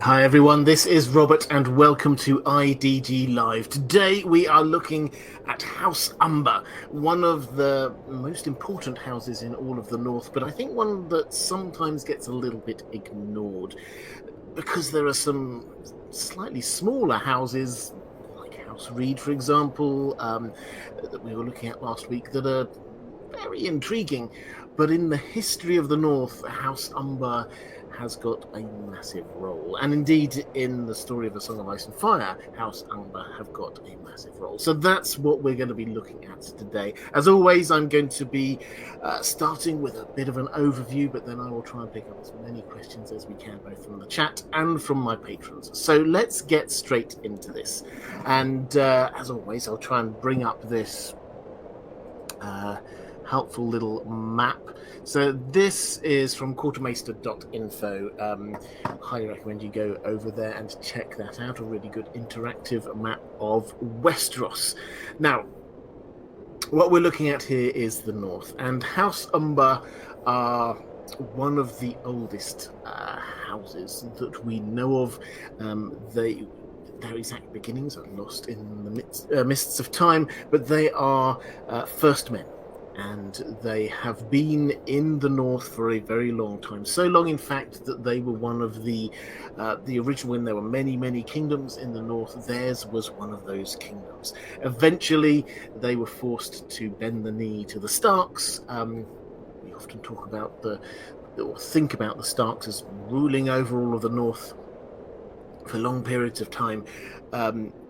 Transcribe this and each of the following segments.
Hi everyone, this is Robert and welcome to IDG Live. Today we are looking at House Umber, one of the most important houses in all of the North, but I think one that sometimes gets a little bit ignored because there are some slightly smaller houses, like House Reed, for example, that we were looking at last week, that are very intriguing. But in the history of the North, House Umber has got a massive role. And indeed, in the story of A Song of Ice and Fire, House Umber have got a massive role. So that's what we're going to be looking at today. As always, I'm going to be starting with a bit of an overview, but then I will try and pick up as many questions as we can, both from the chat and from my patrons. So let's get straight into this. And as always, I'll try and bring up this helpful little map. So this is from quartermaster.info. Highly recommend you go over there and check that out. A really good interactive map of Westeros. Now, what we're looking at here is the North, and House Umber are one of the oldest houses that we know of. Their exact beginnings are lost in the mists of time, but they are first men. And they have been in the North for a very long time. So long, in fact, that they were one of the original, when there were many, many kingdoms in the North, theirs was one of those kingdoms. Eventually, they were forced to bend the knee to the Starks. We often talk about or think about the Starks as ruling over all of the North for long periods of time,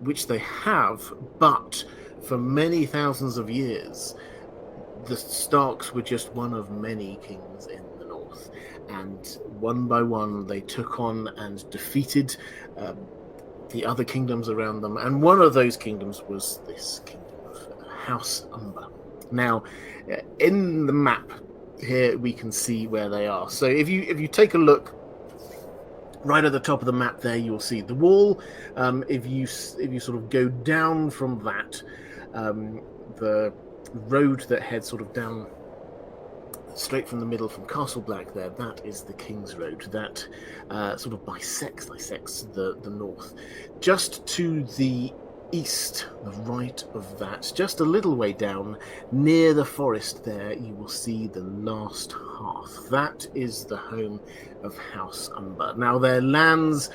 which they have, but for many thousands of years, the Starks were just one of many kings in the North, and one by one they took on and defeated the other kingdoms around them, and one of those kingdoms was this kingdom of House Umber. Now, in the map here we can see where they are. So if you take a look right at the top of the map there, you'll see the wall. If you sort of go down from that, the road that heads sort of down straight from the middle from Castle Black there, that is the King's Road. That sort of bisects the North. Just to the east, the right of that, just a little way down, near the forest there, you will see the last hearth. That is the home of House Umber. Now, their lands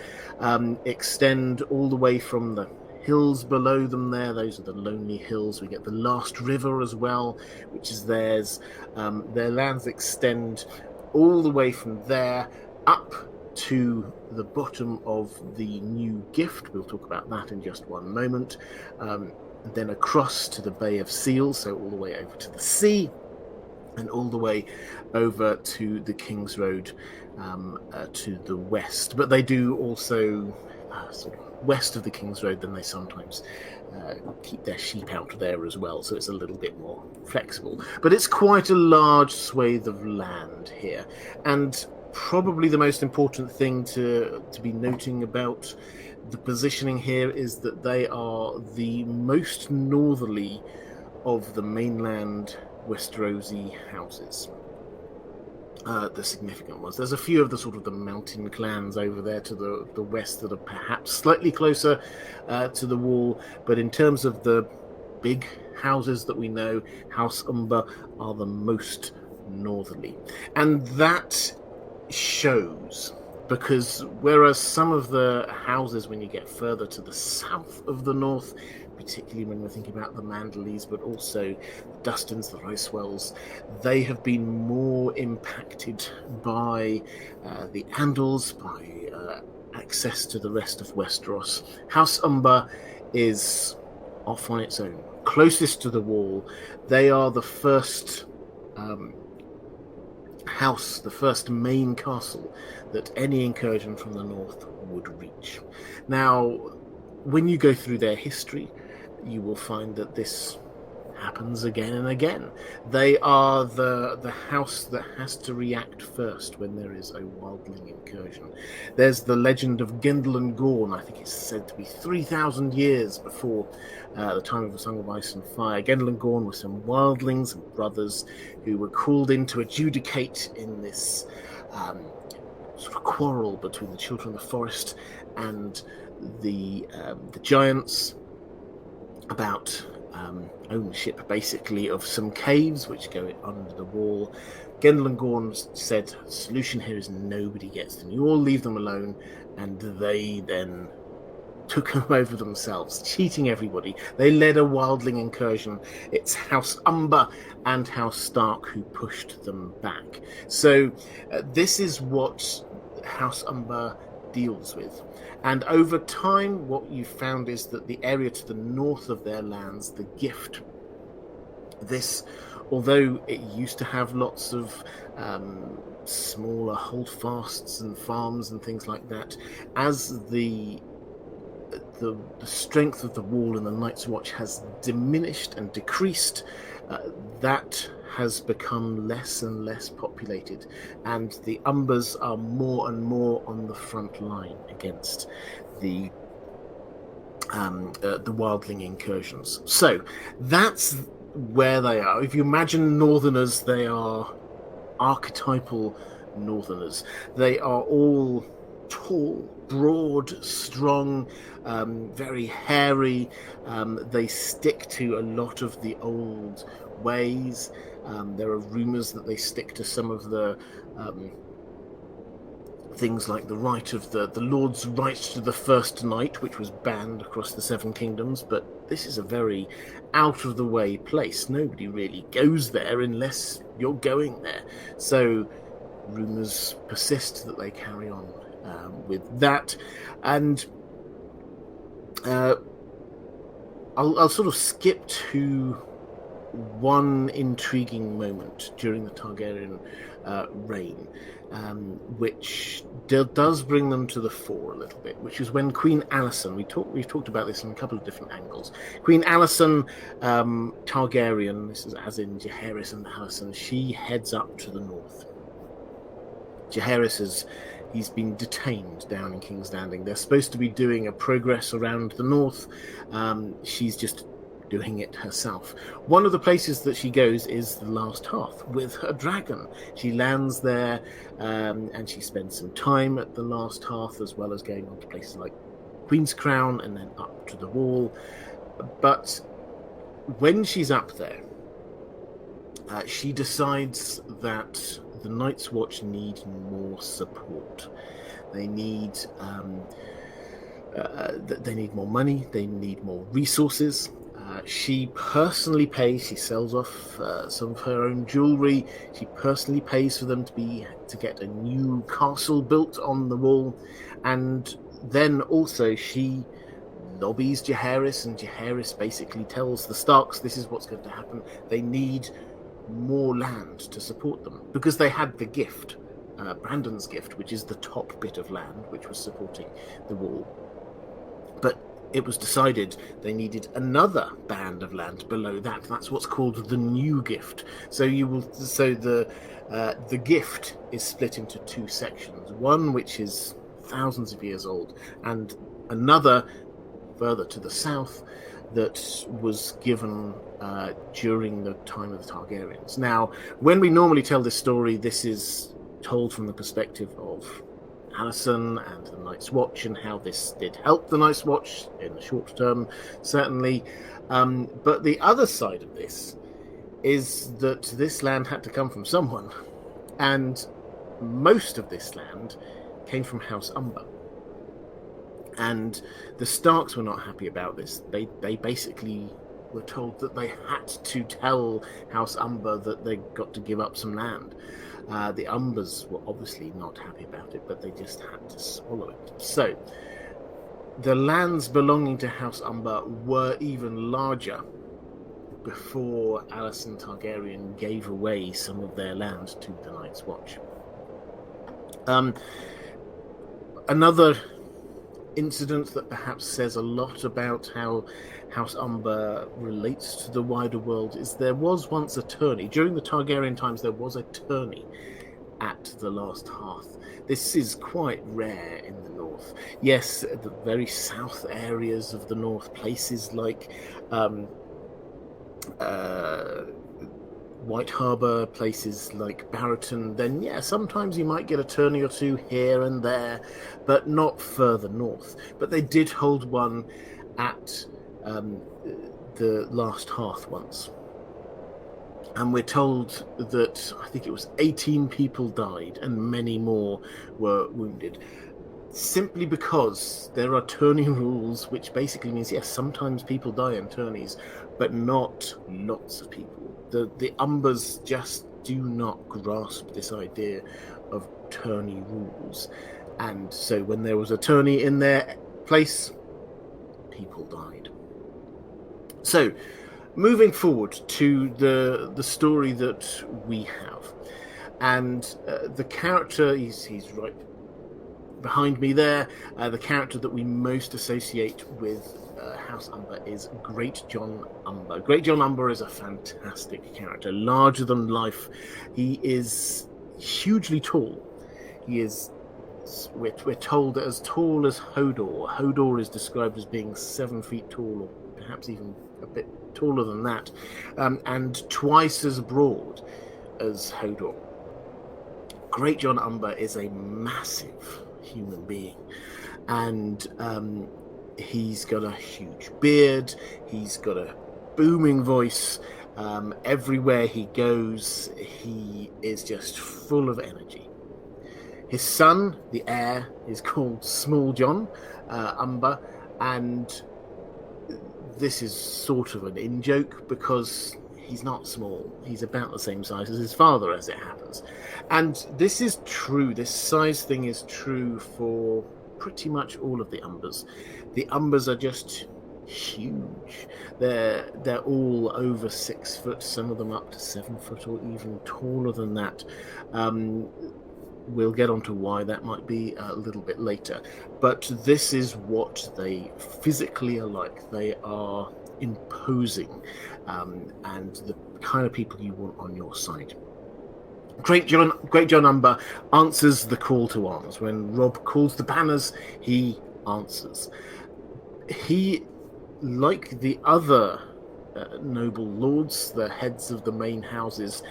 extend all the way from the hills below them there. Those are the Lonely Hills. We get the last river as well, which is theirs. Their lands extend all the way from there up to the bottom of the New Gift. We'll talk about that in just one moment. Then across to the Bay of Seals, so all the way over to the sea, and all the way over to the King's Road to the west. But they do also sort of west of the King's Road, then they sometimes keep their sheep out there as well, so it's a little bit more flexible. But it's quite a large swathe of land here, and probably the most important thing to be noting about the positioning here is that they are the most northerly of the mainland Westerosi houses. The significant ones. There's a few of the sort of the mountain clans over there to the west that are perhaps slightly closer to the wall, but in terms of the big houses that we know, House Umber are the most northerly. And that shows, because whereas some of the houses, when you get further to the south of the North, particularly when we're thinking about the Manderleys, but also the Dustins, the Ricewells, they have been more impacted by the Andals, by access to the rest of Westeros. House Umber is off on its own, closest to the wall. They are the first house, the first main castle that any incursion from the north would reach. Now, when you go through their history, you will find that this happens again and again. They are the house that has to react first when there is a wildling incursion. There's the legend of Gendel Gorn. I think it's said to be 3,000 years before the time of the Song of Ice and Fire. Gendel Gorn were some wildlings and brothers who were called in to adjudicate in this sort of quarrel between the children of the forest and the giants about ownership, basically, of some caves which go under the wall. Gendlingorn said, the solution here is nobody gets them. You all leave them alone, and they then took them over themselves, cheating everybody. They led a wildling incursion. It's House Umber and House Stark who pushed them back. So this is what House Umber deals with. And over time, what you found is that the area to the north of their lands, the Gift, this, although it used to have lots of smaller holdfasts and farms and things like that, as the strength of the wall and the Night's Watch has diminished and decreased, that has become less and less populated, and the Umbers are more and more on the front line against the wildling incursions. So that's where they are. If you imagine Northerners, they are archetypal Northerners. They are all tall, broad, strong, very hairy. They stick to a lot of the old ways. There are rumors that they stick to some of the things like the right of the Lord's right to the first night, which was banned across the Seven Kingdoms. But this is a very out of the way place. Nobody really goes there unless you're going there. So rumors persist that they carry on with that. And I'll sort of skip to one intriguing moment during the Targaryen reign, which does bring them to the fore a little bit, which is when Queen Alysanne, we've talked about this in a couple of different angles. Queen Alysanne Targaryen, this is as in Jaehaerys and Alysanne, she heads up to the north. Jaehaerys he's been detained down in King's Landing. They're supposed to be doing a progress around the north. She's just doing it herself. One of the places that she goes is the Last Hearth with her dragon. She lands there and she spends some time at the Last Hearth, as well as going on to places like Queen's Crown and then up to the Wall. But when she's up there, she decides that the Night's Watch need more support. They need more money. They need more resources. She personally pays. She sells off some of her own jewelry. She personally pays for them to get a new castle built on the Wall, and then also she lobbies Jaehaerys, and Jaehaerys basically tells the Starks this is what's going to happen. They need more land to support them, because they had the gift, Brandon's gift, which is the top bit of land which was supporting the Wall. But it was decided they needed another band of land below that. That's what's called the new gift. So the gift is split into two sections. One which is thousands of years old, and another further to the south that was given during the time of the Targaryens. Now, when we normally tell this story, this is told from the perspective of Alysanne and the Night's Watch, and how this did help the Night's Watch in the short term, certainly. But the other side of this is that this land had to come from someone, and most of this land came from House Umber. And the Starks were not happy about this. They basically were told that they had to tell House Umber that they got to give up some land. The Umbers were obviously not happy about it, but they just had to swallow it. So the lands belonging to House Umber were even larger before Alysanne Targaryen gave away some of their land to the Night's Watch. Another incident that perhaps says a lot about how House Umber relates to the wider world is there was once a tourney. During the Targaryen times, there was a tourney at the Last Hearth. This is quite rare in the north. Yes, the very south areas of the north, places like White Harbour, places like Barroton, then yeah, sometimes you might get a tourney or two here and there, but not further north. But they did hold one at the Last Hearth once. And we're told that I think it was 18 people died and many more were wounded. Simply because there are tourney rules, which basically means, yes, sometimes people die in tourneys, but not lots of people. The Umbers just do not grasp this idea of tourney rules. And so when there was a tourney in their place, people died. So, moving forward to the story that we have. And the character, he's right behind me there, the character that we most associate with House Umber is Great John Umber. Great John Umber is a fantastic character, larger than life. He is hugely tall. He is, we're told, as tall as Hodor. Hodor is described as being 7 feet tall, or perhaps even a bit taller than that, and twice as broad as Hodor. Great John Umber is a massive human being, and he's got a huge beard, he's got a booming voice, everywhere he goes he is just full of energy. His son, the heir, is called Small John Umber, and this is sort of an in-joke because he's not small. He's about the same size as his father, as it happens. And this is true. This size thing is true for pretty much all of the Umbers. The Umbers are just huge. They're all over 6 foot, some of them up to 7 foot or even taller than that. We'll get onto why that might be a little bit later. But this is what they physically are like. They are imposing, and the kind of people you want on your side. Great John Umber answers the call to arms. When Robb calls the banners, he answers. He, like the other noble lords, the heads of the main houses,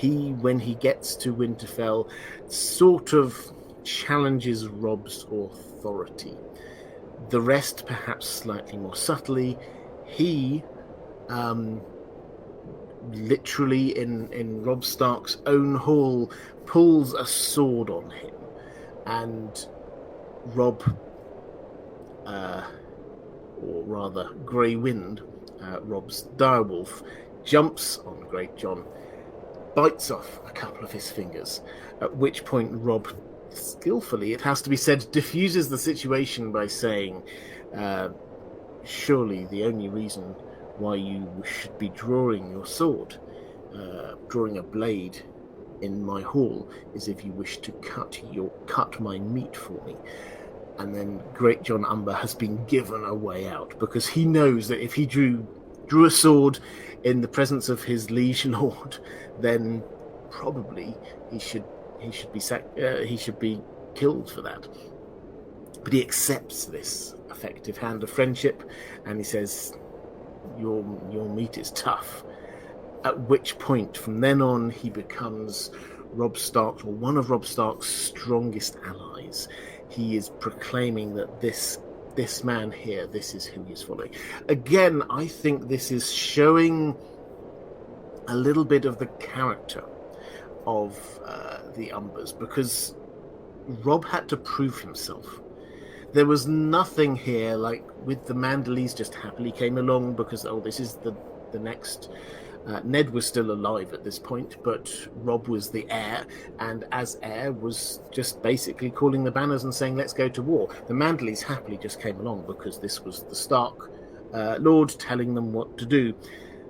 when he gets to Winterfell, sort of challenges Robb's authority. The rest, perhaps slightly more subtly, he literally in Robb Stark's own hall pulls a sword on him, and Robb, or rather Grey Wind, Robb's direwolf, jumps on Great John, bites off a couple of his fingers, at which point Robb skillfully, it has to be said, diffuses the situation by saying, surely the only reason why you should be drawing your sword, drawing a blade in my hall, is if you wish to cut my meat for me. And then Great John Umber has been given a way out, because he knows that if he drew a sword in the presence of his liege lord, then probably he should be killed for that. But he accepts this effective hand of friendship, and he says, your meat is tough. At which point, from then on, he becomes Robb Stark, or one of Robb Stark's strongest allies. He is proclaiming that this man here, this is who he's following. Again, I think this is showing a little bit of the character of the Umbers, because Robb had to prove himself. There was nothing here like with the Mandaleys just happily came along because, this is the next. Ned was still alive at this point, but Robb was the heir, and as heir was just basically calling the banners and saying, let's go to war. The Mandaleys happily just came along because this was the Stark Lord telling them what to do.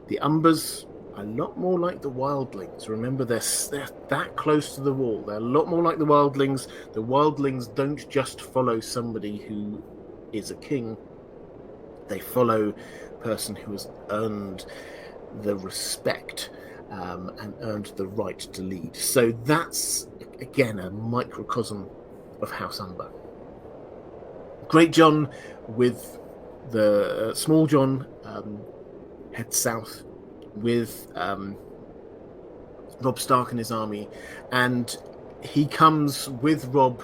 The Umbers, a lot more like the Wildlings. Remember, they're that close to the wall. They're a lot more like the Wildlings. The Wildlings don't just follow somebody who is a king. They follow a person who has earned the respect and earned the right to lead. So that's, again, a microcosm of House Umber. Great John with the Small John heads south with Robb Stark and his army, and he comes with Robb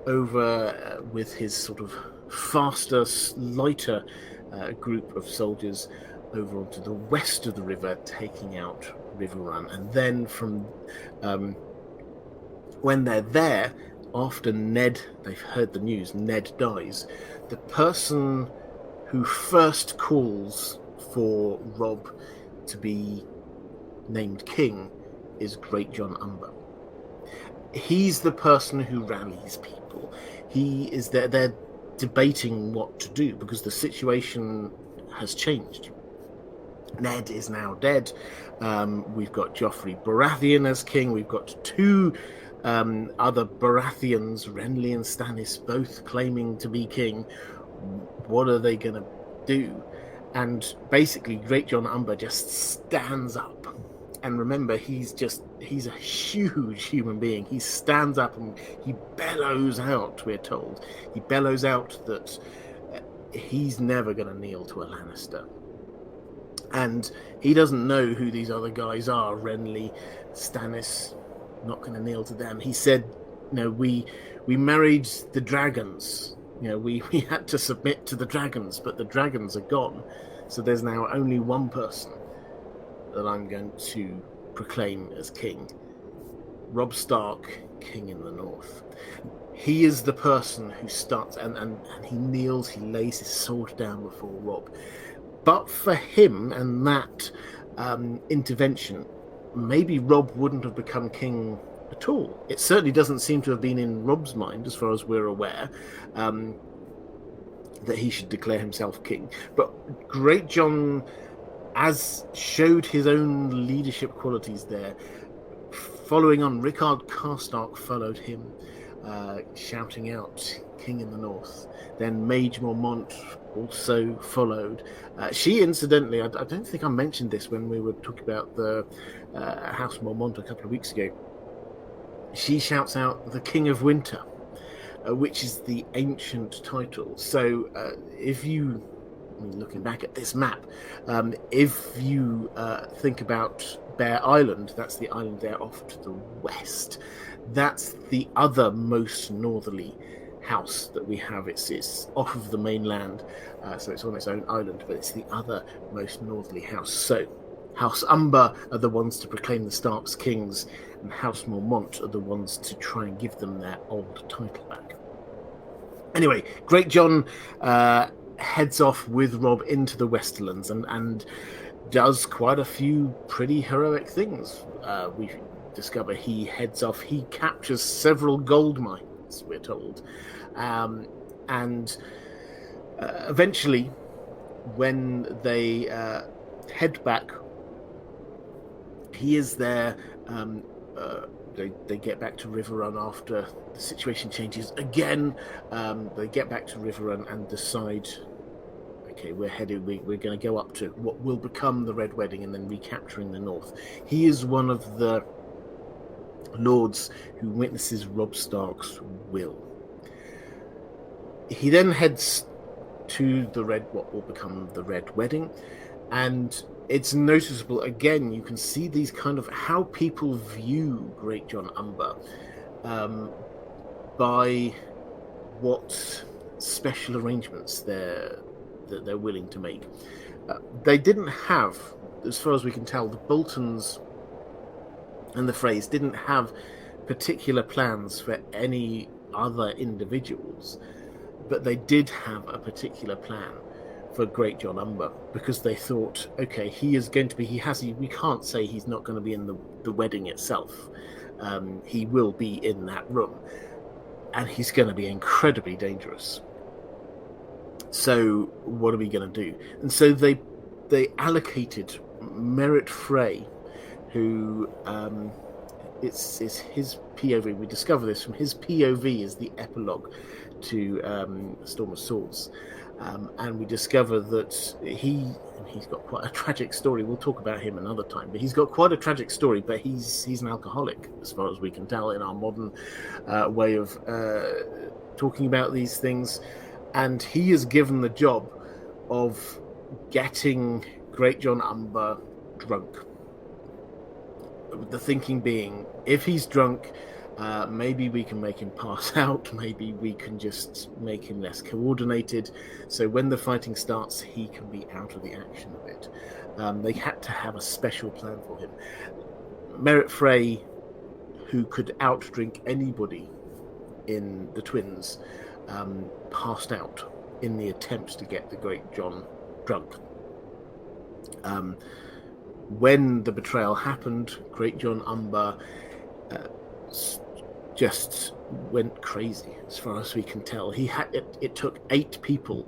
over with his sort of faster, lighter group of soldiers over onto the west of the river, taking out River Run. And then from when they're there, after Ned, they've heard the news, Ned dies, the person who first calls for Robb to be named king is Great John Umber. He's the person who rallies people. He is there. They're debating what to do because the situation has changed. Ned is now dead. We've got Joffrey Baratheon as king. We've got two other Baratheons, Renly and Stannis, both claiming to be king. What are they going to do? And basically, Great John Umber just stands up. And remember, he's a huge human being. He stands up and he bellows out, we're told. He bellows out that he's never going to kneel to a Lannister. And he doesn't know who these other guys are. Renly, Stannis, not going to kneel to them. He said, we married the dragons. We had to submit to the dragons, but the dragons are gone. So there's now only one person that I'm going to proclaim as king. Robb Stark, king in the north. He is the person who starts, and he kneels, he lays his sword down before Robb. But for him and that intervention, maybe Robb wouldn't have become king at all. It certainly doesn't seem to have been in Robb's mind, as far as we're aware, that he should declare himself king. But Great John, as showed his own leadership qualities there, following on, Rickard Karstark followed him, shouting out, King in the North. Then Mage Mormont also followed. She, incidentally, I don't think I mentioned this when we were talking about the House Mormont a couple of weeks ago. She shouts out the King of Winter, which is the ancient title. So if you, looking back at this map, if you think about Bear Island, that's the island there off to the west. That's the other most northerly house that we have. It's off of the mainland, so it's on its own island, but it's the other most northerly house. So House Umber are the ones to proclaim the Starks kings, and House Mormont are the ones to try and give them their old title back. Anyway, Great John heads off with Robb into the Westerlands and does quite a few pretty heroic things. We discover he heads off, he captures several gold mines, we're told. And eventually, when they head back, he is there. They get back to River Run after the situation changes again. They get back to River Run and decide, okay, we're going to go up to what will become the Red Wedding and then recapturing the North. He is one of the lords who witnesses Robb Stark's will. He then heads to what will become the Red Wedding, and it's noticeable again. You can see these kind of how people view Great John Umber by what special arrangements they're willing to make. They didn't have, as far as we can tell, the Boltons and the Freys didn't have particular plans for any other individuals, but they did have a particular plan for Great John Umber, because they thought, okay, he is going to be, we can't say he's not going to be in the wedding itself. He will be in that room, and he's going to be incredibly dangerous. So what are we going to do? And so they allocated Merritt Frey, who it's his POV. We discover this from his POV is the epilogue to Storm of Swords. And we discover that he's got quite a tragic story. We'll talk about him another time, but he's got quite a tragic story, but he's an alcoholic, as far as we can tell, in our modern way of talking about these things. And he is given the job of getting Great John Umber drunk. The thinking being, if he's drunk, maybe we can make him pass out. Maybe we can just make him less coordinated. So when the fighting starts, he can be out of the action a bit. They had to have a special plan for him. Merritt Frey, who could outdrink anybody in the twins, passed out in the attempt to get the Great John drunk. When the betrayal happened, Great John Umber just went crazy, as far as we can tell. It took 8 people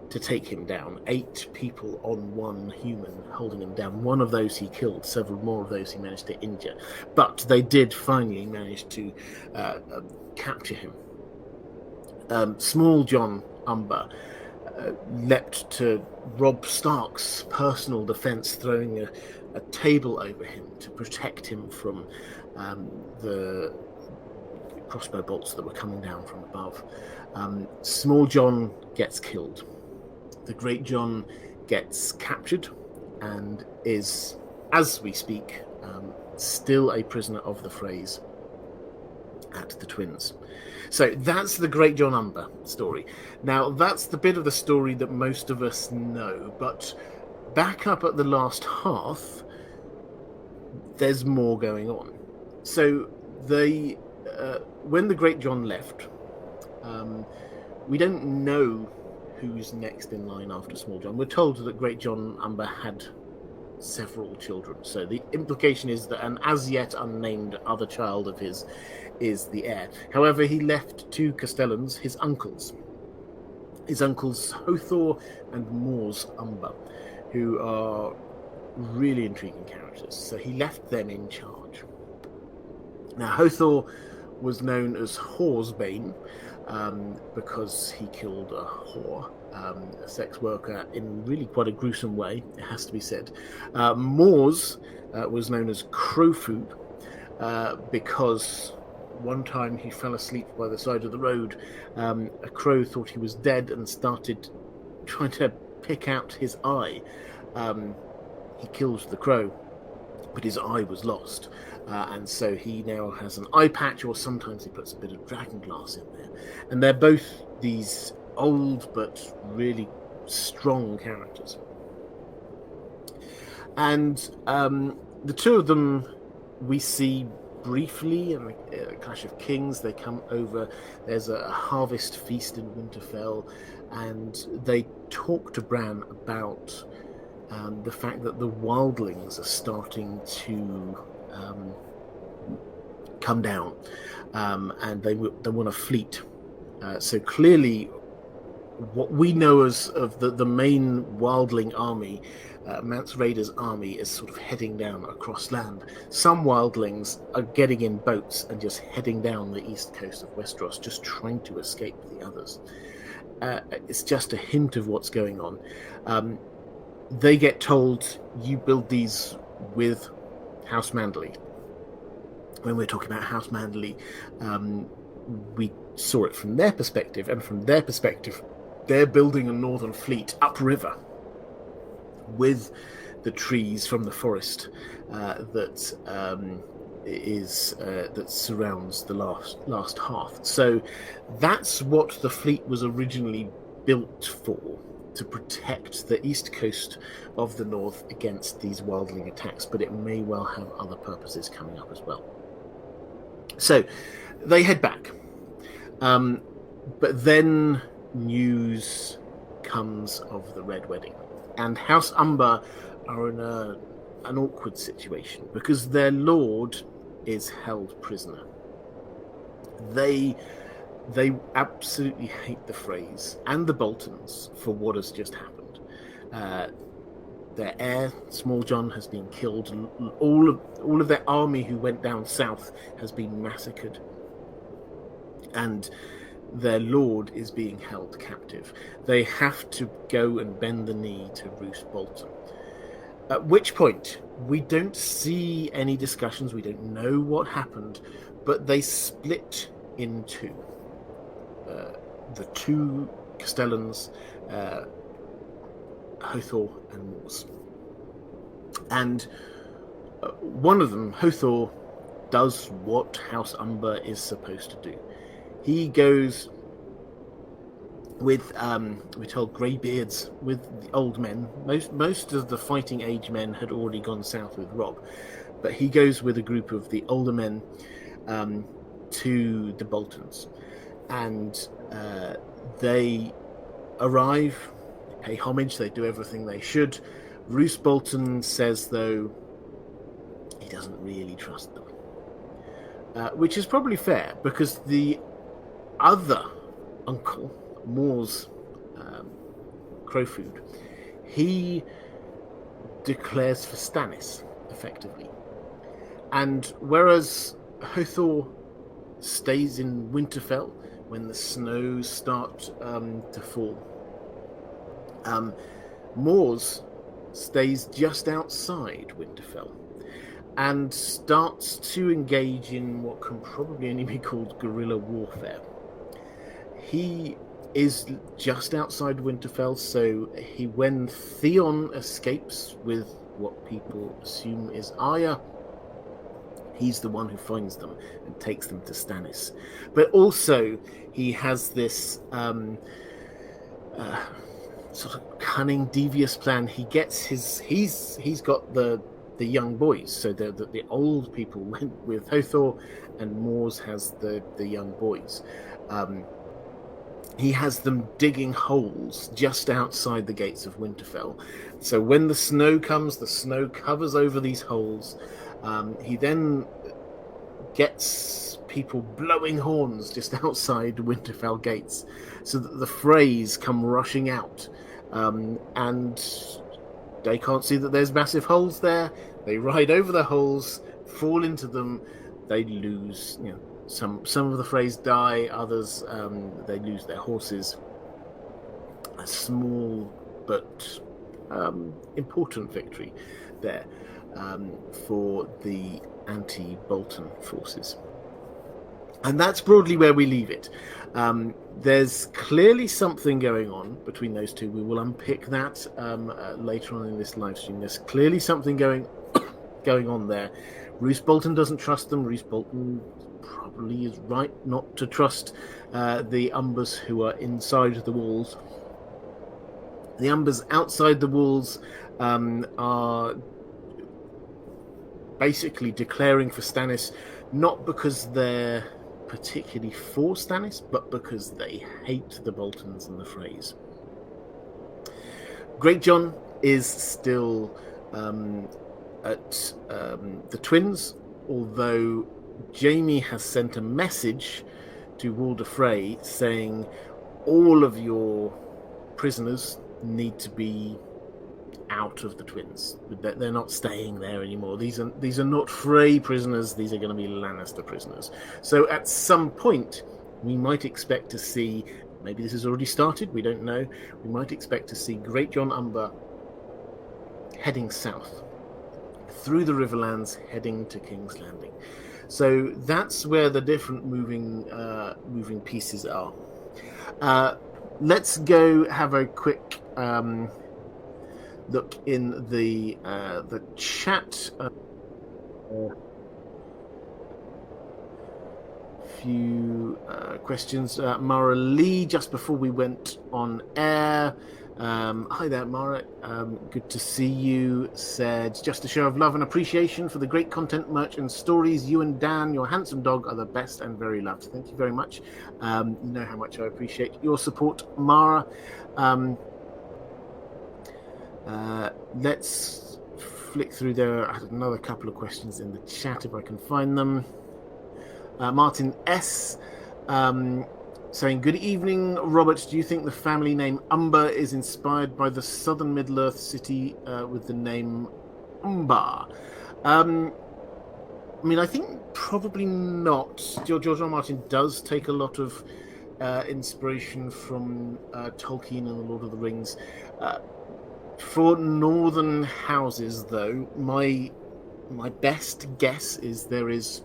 to take him down. 8 people on one human holding him down. One of those he killed. Several more of those he managed to injure. But they did finally manage to capture him. Small John Umber leapt to Robb Stark's personal defense, throwing a table over him to protect him from the crossbow bolts that were coming down from above. Small John gets killed. The Great John gets captured and is, as we speak, still a prisoner of the Freys at the Twins. So that's the Great John Umber story. Now, that's the bit of the story that most of us know, but back up at the last hearth, there's more going on. So when the Great John left, we don't know who's next in line after Small John. We're told that Great John Umber had several children, so the implication is that an as yet unnamed other child of his is the heir. However, he left 2 Castellans, his uncles Hothor and Mors Umber, who are really intriguing characters. So he left them in charge. Now, Hothor was known as Whoresbane because he killed a whore, a sex worker, in really quite a gruesome way, it has to be said. Mors was known as Crowfood because one time he fell asleep by the side of the road. A crow thought he was dead and started trying to pick out his eye. He kills the crow, but his eye was lost. And so he now has an eye patch, or sometimes he puts a bit of dragon glass in there. And they're both these old but really strong characters. And the 2 of them we see briefly in the Clash of Kings. They come over, there's a harvest feast in Winterfell, and they talk to Bran about the fact that the wildlings are starting to come down, and they want a fleet. So clearly, what we know as of the main wildling army, Mance Rayder's army, is sort of heading down across land. Some wildlings are getting in boats and just heading down the east coast of Westeros, just trying to escape the others. It's just a hint of what's going on. They get told, you build these with House Manderly. When we're talking about House Manderly, we saw it from their perspective, and from their perspective, they're building a northern fleet upriver with the trees from the forest that surrounds the last hearth. So that's what the fleet was originally built for, to protect the east coast of the north against these wildling attacks, but it may well have other purposes coming up as well. So they head back, but then news comes of the Red Wedding, and House Umber are in an awkward situation because their lord is held prisoner. They absolutely hate the Freys and the Boltons for what has just happened. Their heir, Small John, has been killed. All of their army who went down south has been massacred, and their lord is being held captive. They have to go and bend the knee to Roose Bolton. At which point, we don't see any discussions. We don't know what happened, but they split in 2. The 2 Castellans, Hothor and Mors. And One of them, Hothor, does what House Umber is supposed to do. He goes with, we're told, greybeards, with the old men. Most of the fighting age men had already gone south with Rob, but he goes with a group of the older men to the Boltons, and they arrive, pay homage, they do everything they should. Roose Bolton says, though, he doesn't really trust them, which is probably fair, because the other uncle, Moore's Crowfood, he declares for Stannis, effectively. And whereas Hothor stays in Winterfell when the snows start to fall, Moore's stays just outside Winterfell and starts to engage in what can probably only be called guerrilla warfare. He is just outside Winterfell, so when Theon escapes with what people assume is Arya, he's the one who finds them and takes them to Stannis. But also, he has this sort of cunning, devious plan. He gets he's got the young boys, so the old people went with Hothor, and Moore's has the young boys. He has them digging holes just outside the gates of Winterfell. So when the snow comes, the snow covers over these holes. He then gets people blowing horns just outside Winterfell gates, so that the Freys come rushing out, and they can't see that there's massive holes there. They ride over the holes, fall into them. They lose, some of the Freys die, others they lose their horses. A small but important victory there for the anti-Bolton forces. And that's broadly where we leave it. There's clearly something going on between those two. We will unpick that later on in this live stream. There's clearly something going on there. Roose Bolton doesn't trust them. Roose Bolton probably is right not to trust the Umbers who are inside the walls. The Umbers outside the walls are basically declaring for Stannis, not because they're particularly for Stannis, but because they hate the Boltons and the Freys. Greatjon is still at the Twins, although Jaime has sent a message to Walder Frey saying all of your prisoners need to be out of the Twins. They're not staying there anymore. These are not Frey prisoners. These are going to be Lannister prisoners. So at some point, we might expect to see, maybe this has already started, we don't know, we might expect to see Greatjon Umber heading south through the Riverlands, heading to King's Landing. So that's where the different moving pieces are. Let's go have a quick look in the chat. Few questions. Mara Lee, just before we went on air. Hi there, Mara. Good to see you. Said, just a show of love and appreciation for the great content, merch, and stories. You and Dan, your handsome dog, are the best and very loved. Thank you very much. You know how much I appreciate your support, Mara. Let's flick through there. I had another couple of questions in the chat if I can find them. Martin S. Saying, good evening, Robert. Do you think the family name Umber is inspired by the southern Middle-earth city with the name Umbar? I think probably not. George R. Martin does take a lot of inspiration from Tolkien and the Lord of the Rings. For northern houses, though, my best guess is there is,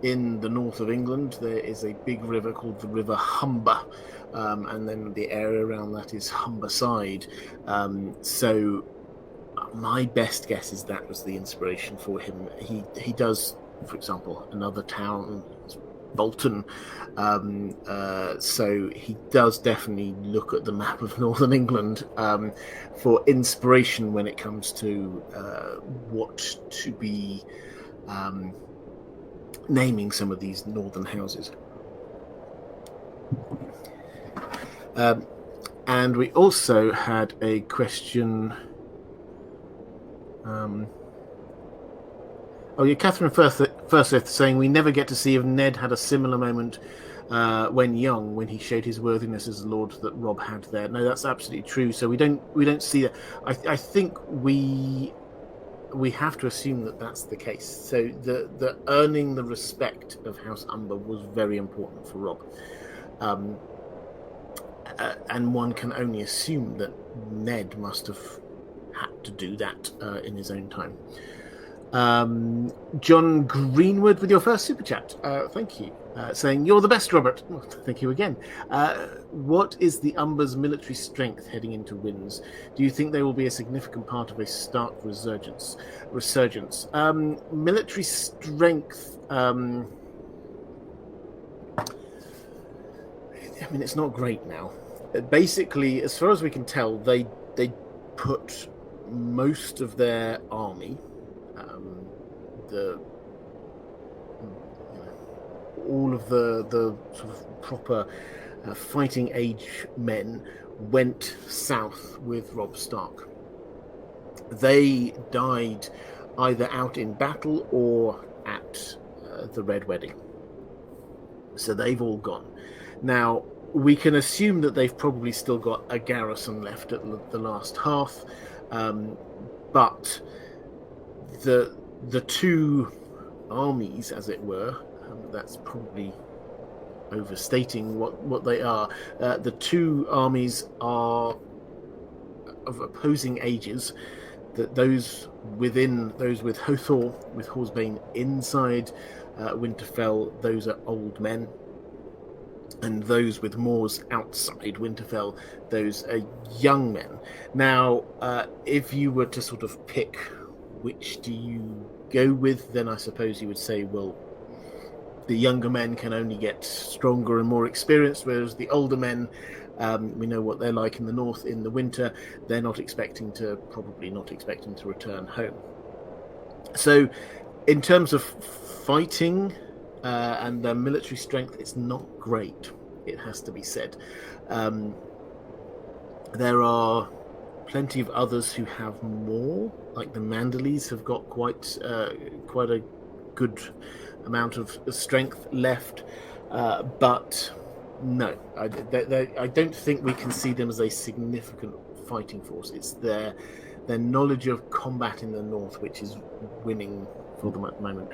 in the north of England, there is a big river called the River Humber, and then the area around that is Humberside. So My best guess is that was the inspiration for him. He does, for example, another town, Bolton. So he does definitely look at the map of northern England for inspiration when it comes to what to be naming some of these northern houses. And we also had a question. Catherine Firth saying we never get to see if Ned had a similar moment when young, when he showed his worthiness as a lord that Rob had there. No, that's absolutely true. So we don't see that. I think we have to assume that that's the case. So the earning the respect of House Umber was very important for Rob. And one can only assume that Ned must have had to do that in his own time. John Greenwood with your first super chat. Thank you. Saying, you're the best, Robert. Well, thank you again. What is the Umber's military strength heading into Winds? Do you think they will be a significant part of a Stark resurgence? Military strength... I mean, it's not great now. Basically, as far as we can tell, they put most of their army... all of the sort of proper fighting age men went south with Robb Stark. They died either out in battle or at the Red Wedding. So they've all gone. Now, we can assume that they've probably still got a garrison left at the last hearth, but the two armies, as it were, that's probably overstating what they are. The two armies are of opposing ages. That those with Hothor, with Horsebane inside Winterfell, those are old men, and those with Moors outside Winterfell, those are young men. Now, if you were to sort of pick which do you go with, then I suppose you would say, well, the younger men can only get stronger and more experienced, whereas the older men, we know what they're like in the north in the winter. They're probably not expecting to return home. So, in terms of fighting and their military strength, it's not great. It has to be said. There are plenty of others who have more, like the Manderleys have got quite a good amount of strength left, but no, I don't think we can see them as a significant fighting force. It's their knowledge of combat in the north which is winning for them at the moment.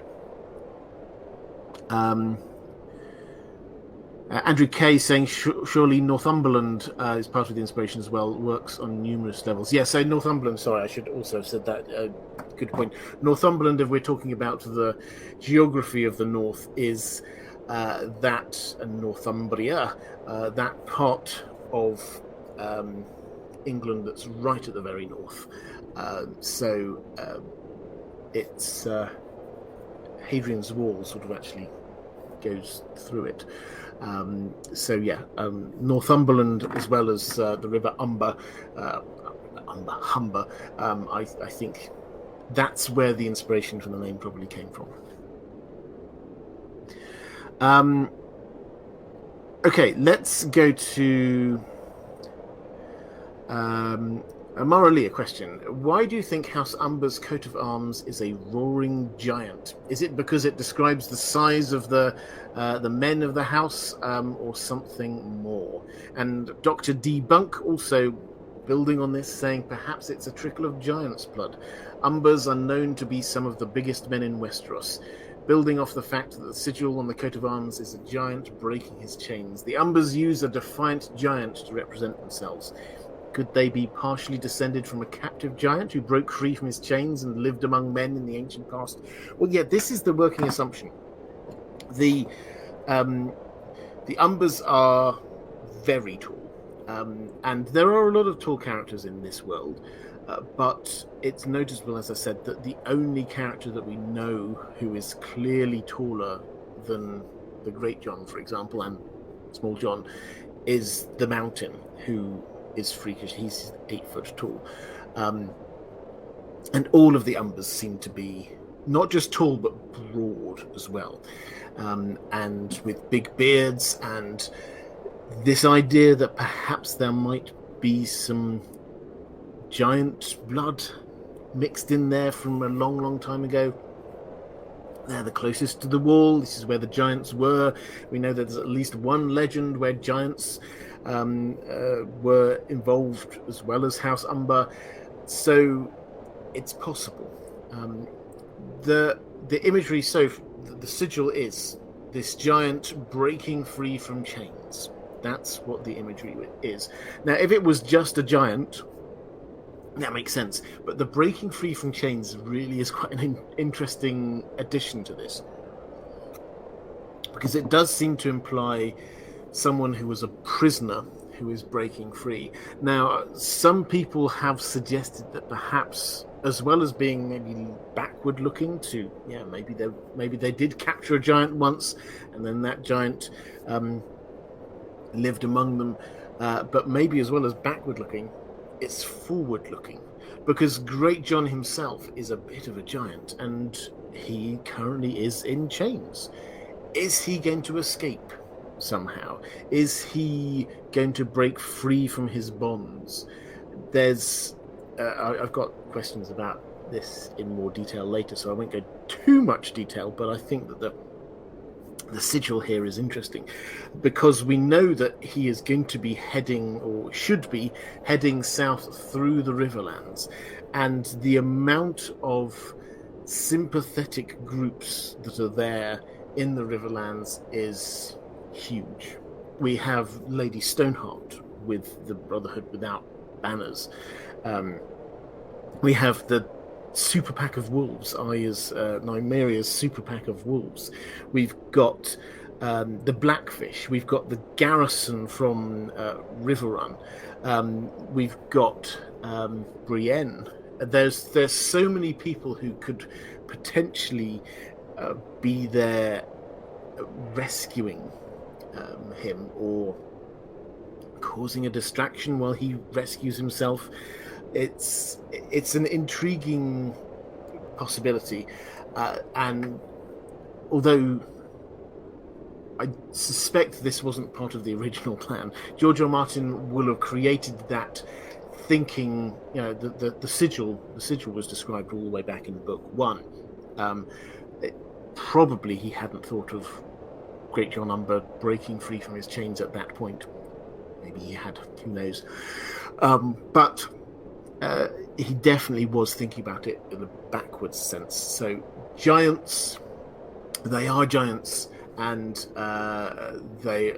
Andrew Kay saying surely Northumberland is part of the inspiration as well, works on numerous levels. Yeah, so Northumberland, sorry, I should also have said that. Good point. Northumberland, if we're talking about the geography of the north, is that Northumbria, that part of England that's right at the very north. So it's Hadrian's Wall sort of actually goes through it. Northumberland, as well as the River Humber, I think that's where the inspiration for the name probably came from. Okay, let's go to Amara a question. Why do you think House Umber's coat of arms is a roaring giant? Is it because it describes the size of the men of the house, or something more? And Dr. D. Bunk also building on this, saying perhaps it's a trickle of giant's blood. Umbers are known to be some of the biggest men in Westeros. Building off the fact that the sigil on the coat of arms is a giant breaking his chains. The Umbers use a defiant giant to represent themselves. Could they be partially descended from a captive giant who broke free from his chains and lived among men in the ancient past? Well, yeah, this is the working assumption. The Umbers are very tall, and there are a lot of tall characters in this world. But it's noticeable, as I said, that the only character that we know who is clearly taller than the Great John, for example, and Small John, is the Mountain, who is freakish. He's 8 foot tall. And all of the Umbers seem to be not just tall, but broad as well. And with big beards, and this idea that perhaps there might be some giant blood mixed in there from a long, long time ago. They're the closest to the wall. This is where the giants were. We know that there's at least one legend where giants were involved, as well as House Umber. So it's possible. The imagery, so the sigil is this giant breaking free from chains. That's what the imagery is. Now, if it was just a giant, that makes sense. But the breaking free from chains really is quite an interesting addition to this, because it does seem to imply someone who was a prisoner who is breaking free. Now, some people have suggested that perhaps, as well as being maybe backward looking to, maybe they did capture a giant once, and then that giant lived among them, but maybe as well as backward looking, it's forward looking, because Great John himself is a bit of a giant, and he currently is in chains. Is he going to escape somehow? Is he going to break free from his bonds? There's I've got questions about this in more detail later, so I won't go too much detail, but I think that the sigil here is interesting, because we know that he is going to be heading, or should be heading, south through the Riverlands, and the amount of sympathetic groups that are there in the Riverlands is huge. We have Lady Stoneheart with the Brotherhood Without Banners. We have the super pack of wolves, Nymeria's super pack of wolves. We've got the Blackfish. We've got the garrison from Riverrun. We've got Brienne. There's so many people who could potentially be there rescuing him, or causing a distraction while he rescues himself. It's an intriguing possibility, and although I suspect this wasn't part of the original plan, George R. R. Martin will have created that thinking. The sigil was described all the way back in book 1. Probably he hadn't thought of Great John Umber breaking free from his chains at that point. Maybe he had, who knows. But he definitely was thinking about it in a backwards sense. So giants, they are giants, and they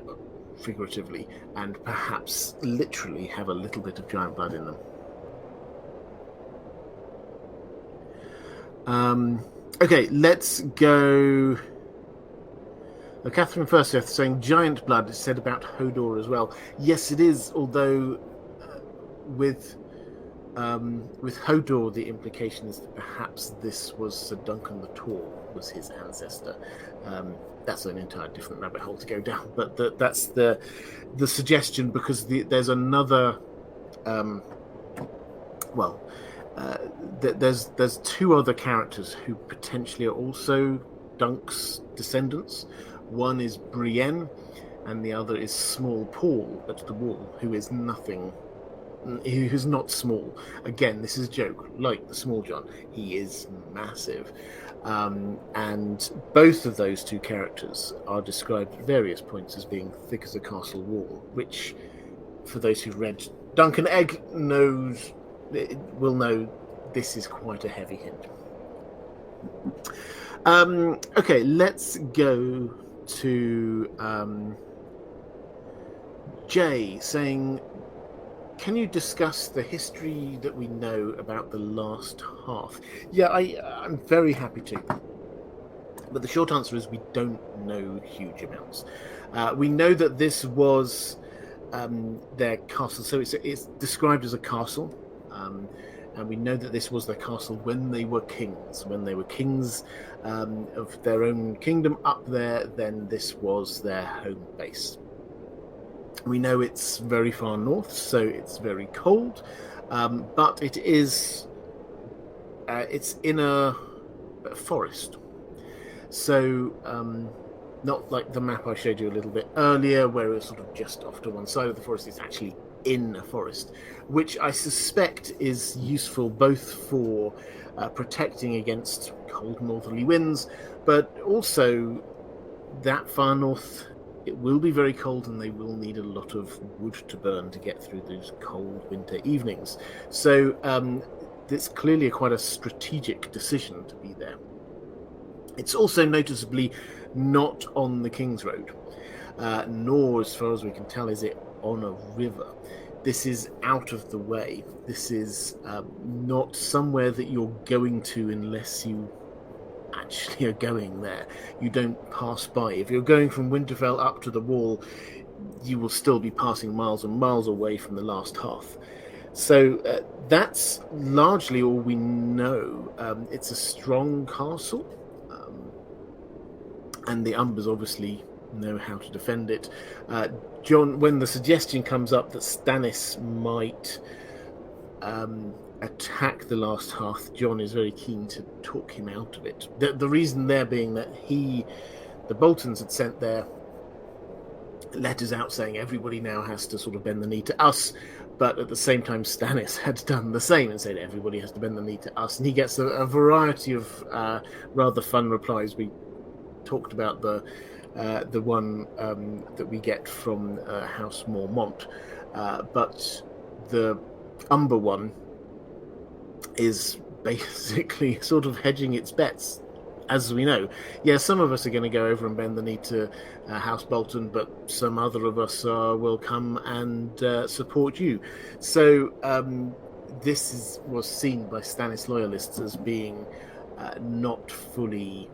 figuratively and perhaps literally have a little bit of giant blood in them. Okay, let's go. Catherine Firsteth saying giant blood is said about Hodor as well. Yes, it is, although with Hodor, the implication is that perhaps this was Sir Duncan the Tall, was his ancestor. That's an entirely different rabbit hole to go down, but that's the suggestion, because there's another. There's 2 other characters who potentially are also Dunk's descendants. One is Brienne, and the other is Small Paul at the Wall, who is nothing. Who's not small. Again, this is a joke, like the Small John. He is massive. And both of those 2 characters are described at various points as being thick as a castle wall, which, for those who've read Duncan Egg, will know this is quite a heavy hint. Okay, let's go to Jay saying, can you discuss the history that we know about the last half? Yeah, I'm very happy to. But the short answer is we don't know huge amounts. We know that this was their castle. So it's described as a castle. and we know that this was their castle when they were kings. When they were kings of their own kingdom up there, then this was their home base. We know it's very far north, so it's very cold, but it is it's in a forest. So not like the map I showed you a little bit earlier, where it was sort of just off to one side of the forest. It's actually in a forest, which I suspect is useful both for protecting against cold northerly winds, but also that far north, it will be very cold, and they will need a lot of wood to burn to get through those cold winter evenings. So it's clearly quite a strategic decision to be there. It's also noticeably not on the King's Road, nor, as far as we can tell, is it on a river. This is out of the way. This is not somewhere that you're going to unless you actually are going there. You don't pass by. If you're going from Winterfell up to the Wall, you will still be passing miles and miles away from the last hearth. So that's largely all we know. It's a strong castle, and the Umbers obviously know how to defend it. Jon, when the suggestion comes up that Stannis might attack the last hearth, Jon is very keen to talk him out of it. The reason there being that the Boltons had sent their letters out saying everybody now has to sort of bend the knee to us, but at the same time Stannis had done the same and said everybody has to bend the knee to us, and he gets a variety of rather fun replies. We talked about the one that we get from House Mormont, but the Umber one is basically sort of hedging its bets, as we know. Yeah, some of us are going to go over and bend the knee to House Bolton, but some other of us will come and support you. So this was seen by Stannis loyalists as being not fully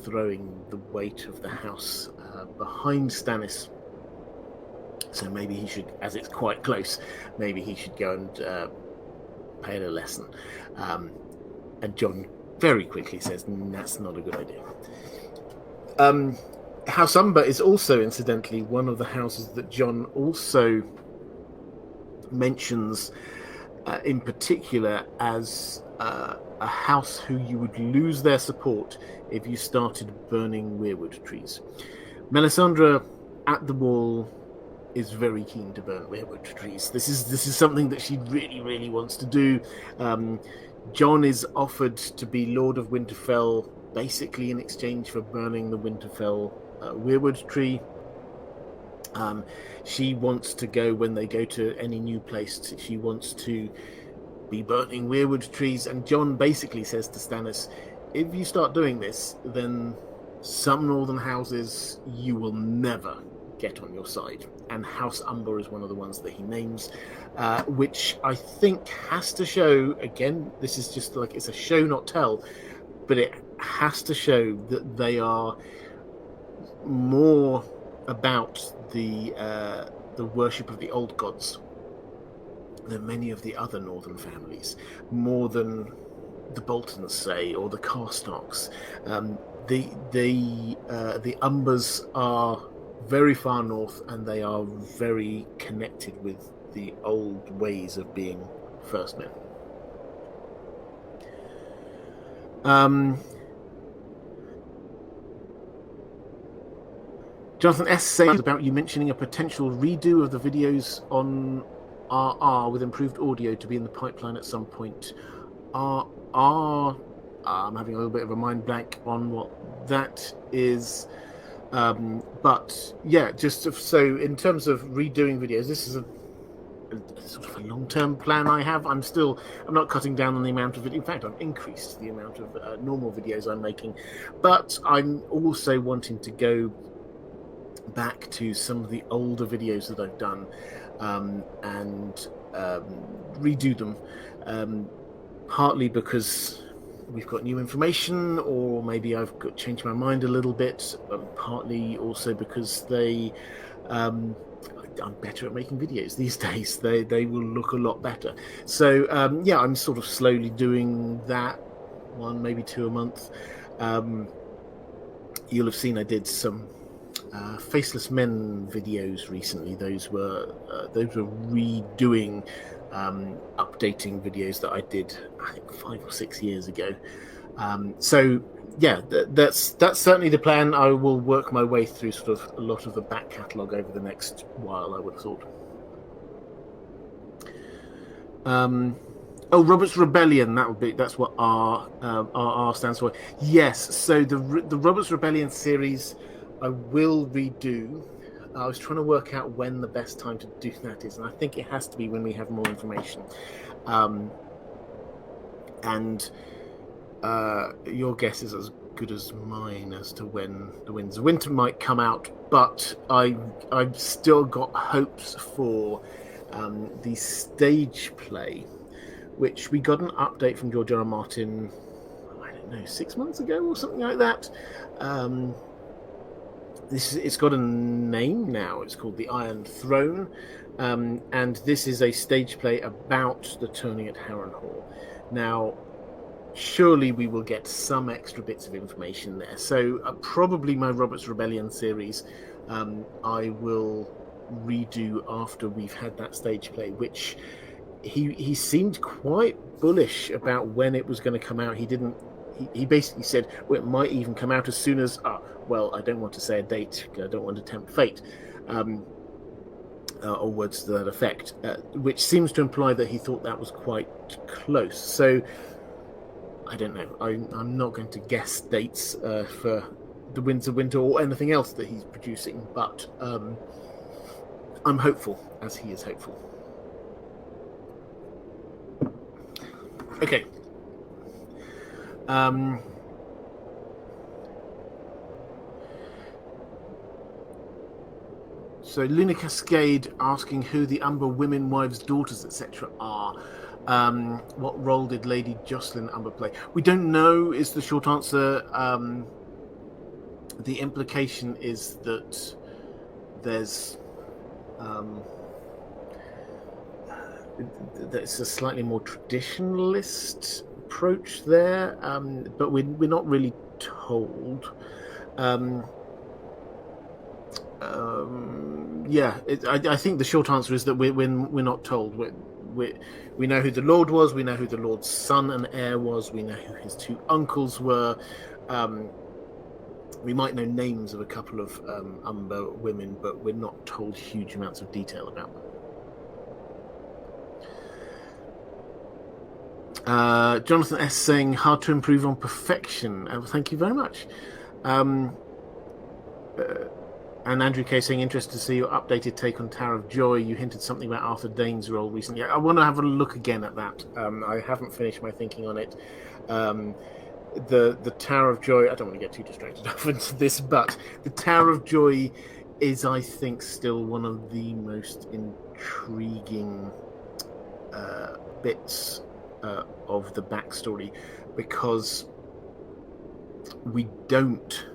throwing the weight of the house behind Stannis. So maybe he should, as it's quite close, maybe he should go and pay it a lesson. And Jon very quickly says, that's not a good idea. House Umber is also, incidentally, one of the houses that Jon also mentions in particular as a house who you would lose their support if you started burning weirwood trees. Melisandre at the Wall is very keen to burn weirwood trees. This is something that she really, really wants to do. Jon is offered to be Lord of Winterfell, basically in exchange for burning the Winterfell weirwood tree. She wants to go, when they go to any new place, she wants to be burning weirwood trees, and Jon basically says to Stannis, if you start doing this, then some northern houses you will never get on your side, and House Umber is one of the ones that he names, which I think has to show, again, this is just like, it's a show not tell, but it has to show that they are more about the worship of the old gods than many of the other northern families, more than the Boltons say, or the Carstocks. The Umbers are very far north, and they are very connected with the old ways of being First Men. Jonathan S. says about you mentioning a potential redo of the videos on RR with improved audio to be in the pipeline at some point. RR, I'm having a little bit of a mind blank on what that is. But yeah, just so in terms of redoing videos, this is a sort of a long-term plan I have. I'm not cutting down on the amount of it. In fact, I've increased the amount of normal videos I'm making, but I'm also wanting to go back to some of the older videos that I've done and redo them, partly because we've got new information, or maybe I've changed my mind a little bit, partly also because they I'm better at making videos these days. They will look a lot better. So yeah, I'm sort of slowly doing that, one, maybe two a month. You'll have seen I did some Faceless Men videos recently. Those were redoing, updating videos that I did, I think, 5 or 6 years ago. So yeah, that's certainly the plan. I will work my way through sort of a lot of the back catalogue over the next while, I would have thought. Oh, Robert's Rebellion. That's what R stands for. Yes. So the Robert's Rebellion series, I will redo. I was trying to work out when the best time to do that is, and I think it has to be when we have more information. And your guess is as good as mine as to when the Winds of Winter might come out, but I've still got hopes for the stage play, which we got an update from George R. R. Martin, I don't know, 6 months ago or something like that. It's got a name now. It's called The Iron Throne, and this is a stage play about the turning at Harrenhal. Now, surely we will get some extra bits of information there. So probably my Robert's Rebellion series I will redo after we've had that stage play, which he seemed quite bullish about when it was going to come out. He basically said, well, it might even come out as soon as, well, I don't want to say a date, I don't want to tempt fate, or words to that effect, which seems to imply that he thought that was quite close. So I don't know. I'm not going to guess dates for the Winds of Winter or anything else that he's producing, but I'm hopeful, as he is hopeful. Okay. So Luna Cascade asking who the Umber women, wives, daughters, etc. are. What role did Lady Jocelyn Umber play? We don't know is the short answer. The implication is that there's a slightly more traditionalist approach there, but we're not really told. I think the short answer is that we're not told. We know who the Lord was. We know who the Lord's son and heir was. We know who his two uncles were. We might know names of a couple of Umber women, but we're not told huge amounts of detail about them. Jonathan S. saying, hard to improve on perfection. Thank you very much. And Andrew K. saying, interested to see your updated take on Tower of Joy. You hinted something about Arthur Dane's role recently. I want to have a look again at that. I haven't finished my thinking on it. The Tower of Joy, I don't want to get too distracted off into this, but the Tower of Joy is, I think, still one of the most intriguing bits of the backstory, because we don't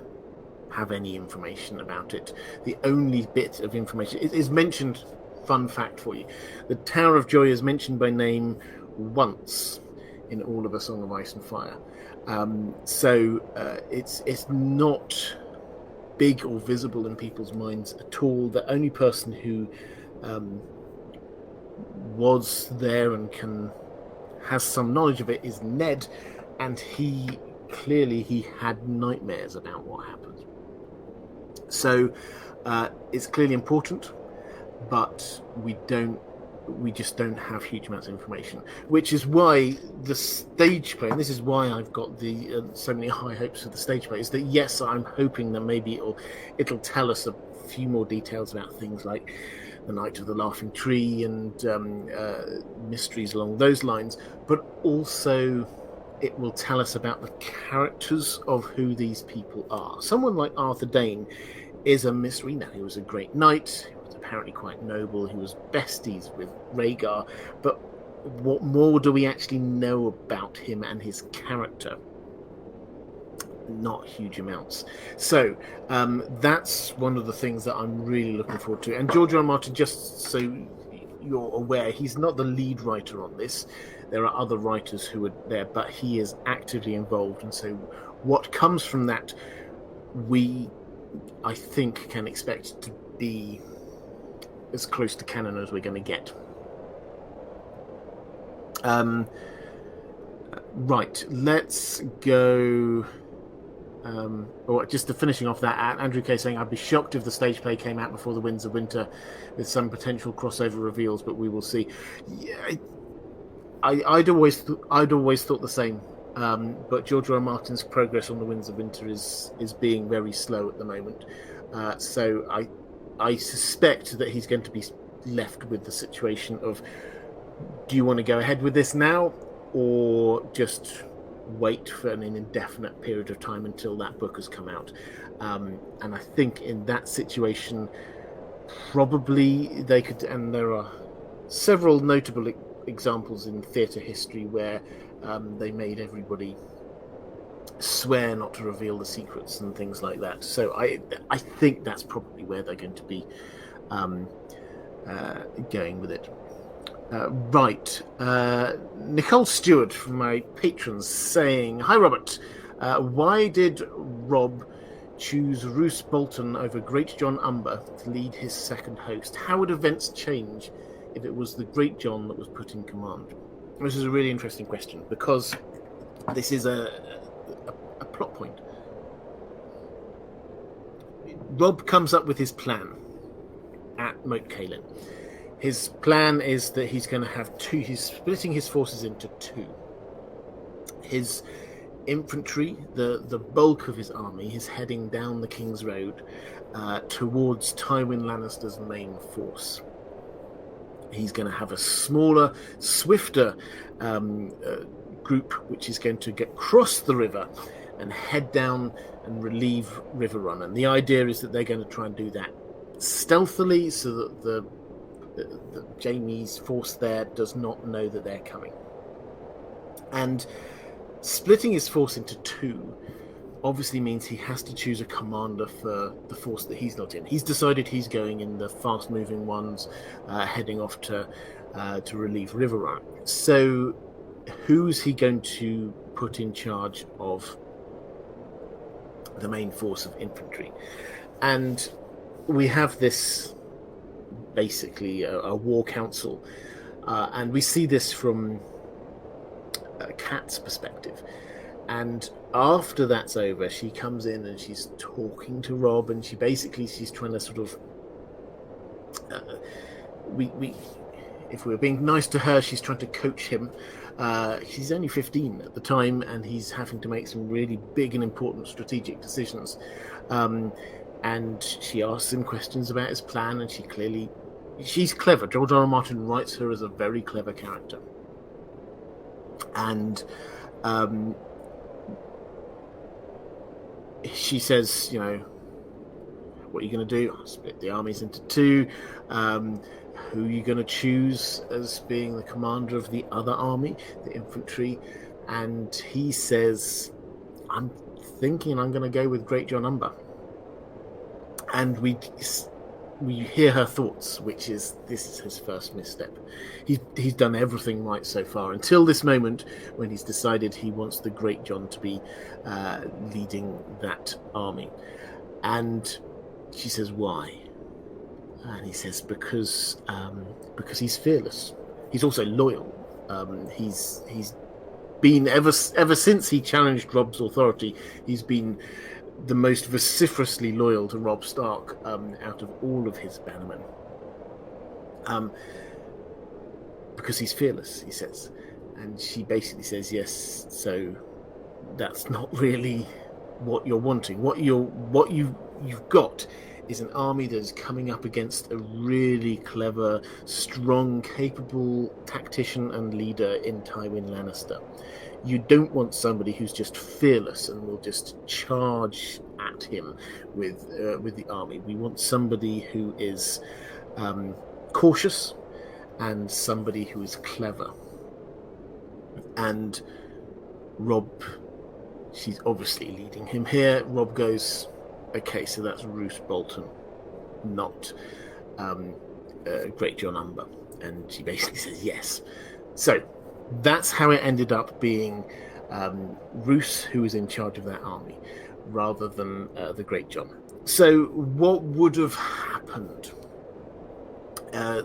have any information about it. The only bit of information is mentioned. Fun fact for you: the Tower of Joy is mentioned by name once in all of A Song of Ice and Fire. So it's not big or visible in people's minds at all. The only person who was there and has some knowledge of it is Ned, and he had nightmares about what happened. So it's clearly important, but we just don't have huge amounts of information, which is why the stage play, and this is why I've got the so many high hopes for the stage play, is that yes, I'm hoping that maybe it'll tell us a few more details about things like the Night of the Laughing Tree and mysteries along those lines, but also it will tell us about the characters of who these people are. Someone like Arthur Dane is a mystery. Now, he was a great knight, he was apparently quite noble, he was besties with Rhaegar, but what more do we actually know about him and his character? not huge amounts. So that's one of the things that I'm really looking forward to. And George R. R. Martin, just so you're aware, he's not the lead writer on this. There are other writers who are there, but he is actively involved. And so what comes from that, I think, can expect to be as close to canon as we're going to get. Right, let's go. Or just to finishing off that, Andrew K saying, I'd be shocked if the stage play came out before the Winds of Winter with some potential crossover reveals, but we will see. Yeah, I'd always thought the same. But George R. R. Martin's progress on the Winds of Winter is being very slow at the moment. So I suspect that he's going to be left with the situation of, do you want to go ahead with this now, or just wait for an indefinite period of time until that book has come out? And I think in that situation, probably they could, and there are several notable examples in theatre history where they made everybody swear not to reveal the secrets and things like that. So I think that's probably where they're going to be going with it. Right. Nicole Stewart from my patrons saying, hi Robert, why did Rob choose Roose Bolton over Great John Umber to lead his second host? How would events change if it was the Great John that was put in command? This is a really interesting question, because this is a plot point. Rob comes up with his plan at Moat Cailin. His plan is that he's going to have he's splitting his forces into two. His infantry, the bulk of his army, is heading down the King's Road towards Tywin Lannister's main force. He's going to have a smaller, swifter group which is going to get across the river and head down and relieve Riverrun. And the idea is that they're going to try and do that stealthily, so that the Jaime's force there does not know that they're coming. And splitting his force into two obviously means he has to choose a commander for the force that he's not in. He's decided he's going in the fast-moving ones, heading off to relieve Riverrun. So who's he going to put in charge of the main force of infantry? And we have this basically a war council, and we see this from Kat's perspective. And after that's over, she comes in and she's talking to Rob, and she's trying to sort of if we're being nice to her, she's trying to coach him. He's only 15 at the time, and he's having to make some really big and important strategic decisions. And she asks him questions about his plan, and she's clever. George R. R. Martin writes her as a very clever character. And she says, what are you going to do? I'll split the armies into two. Who are you going to choose as being the commander of the other army, the infantry? And he says, I'm thinking I'm going to go with Great John Umber. And we hear her thoughts, which is, this is his first misstep. He's done everything right so far until this moment when he's decided he wants the Great John to be leading that army. And she says, why? And he says, because he's fearless. He's also loyal. He's been ever since he challenged Rob's authority, he's been the most vociferously loyal to Robb Stark out of all of his bannermen. Because he's fearless, he says. And she basically says, yes, so that's not really what you're wanting. What you've got is an army that is coming up against a really clever, strong, capable tactician and leader in Tywin Lannister. You don't want somebody who's just fearless and will just charge at him with the army. We want somebody who is cautious and somebody who is clever. And Robb she's obviously leading him here. Rob goes, okay, so that's Roose Bolton, not Great John Umber. And she basically says yes. So that's how it ended up being Roose who was in charge of that army, rather than the Great John. So what would have happened?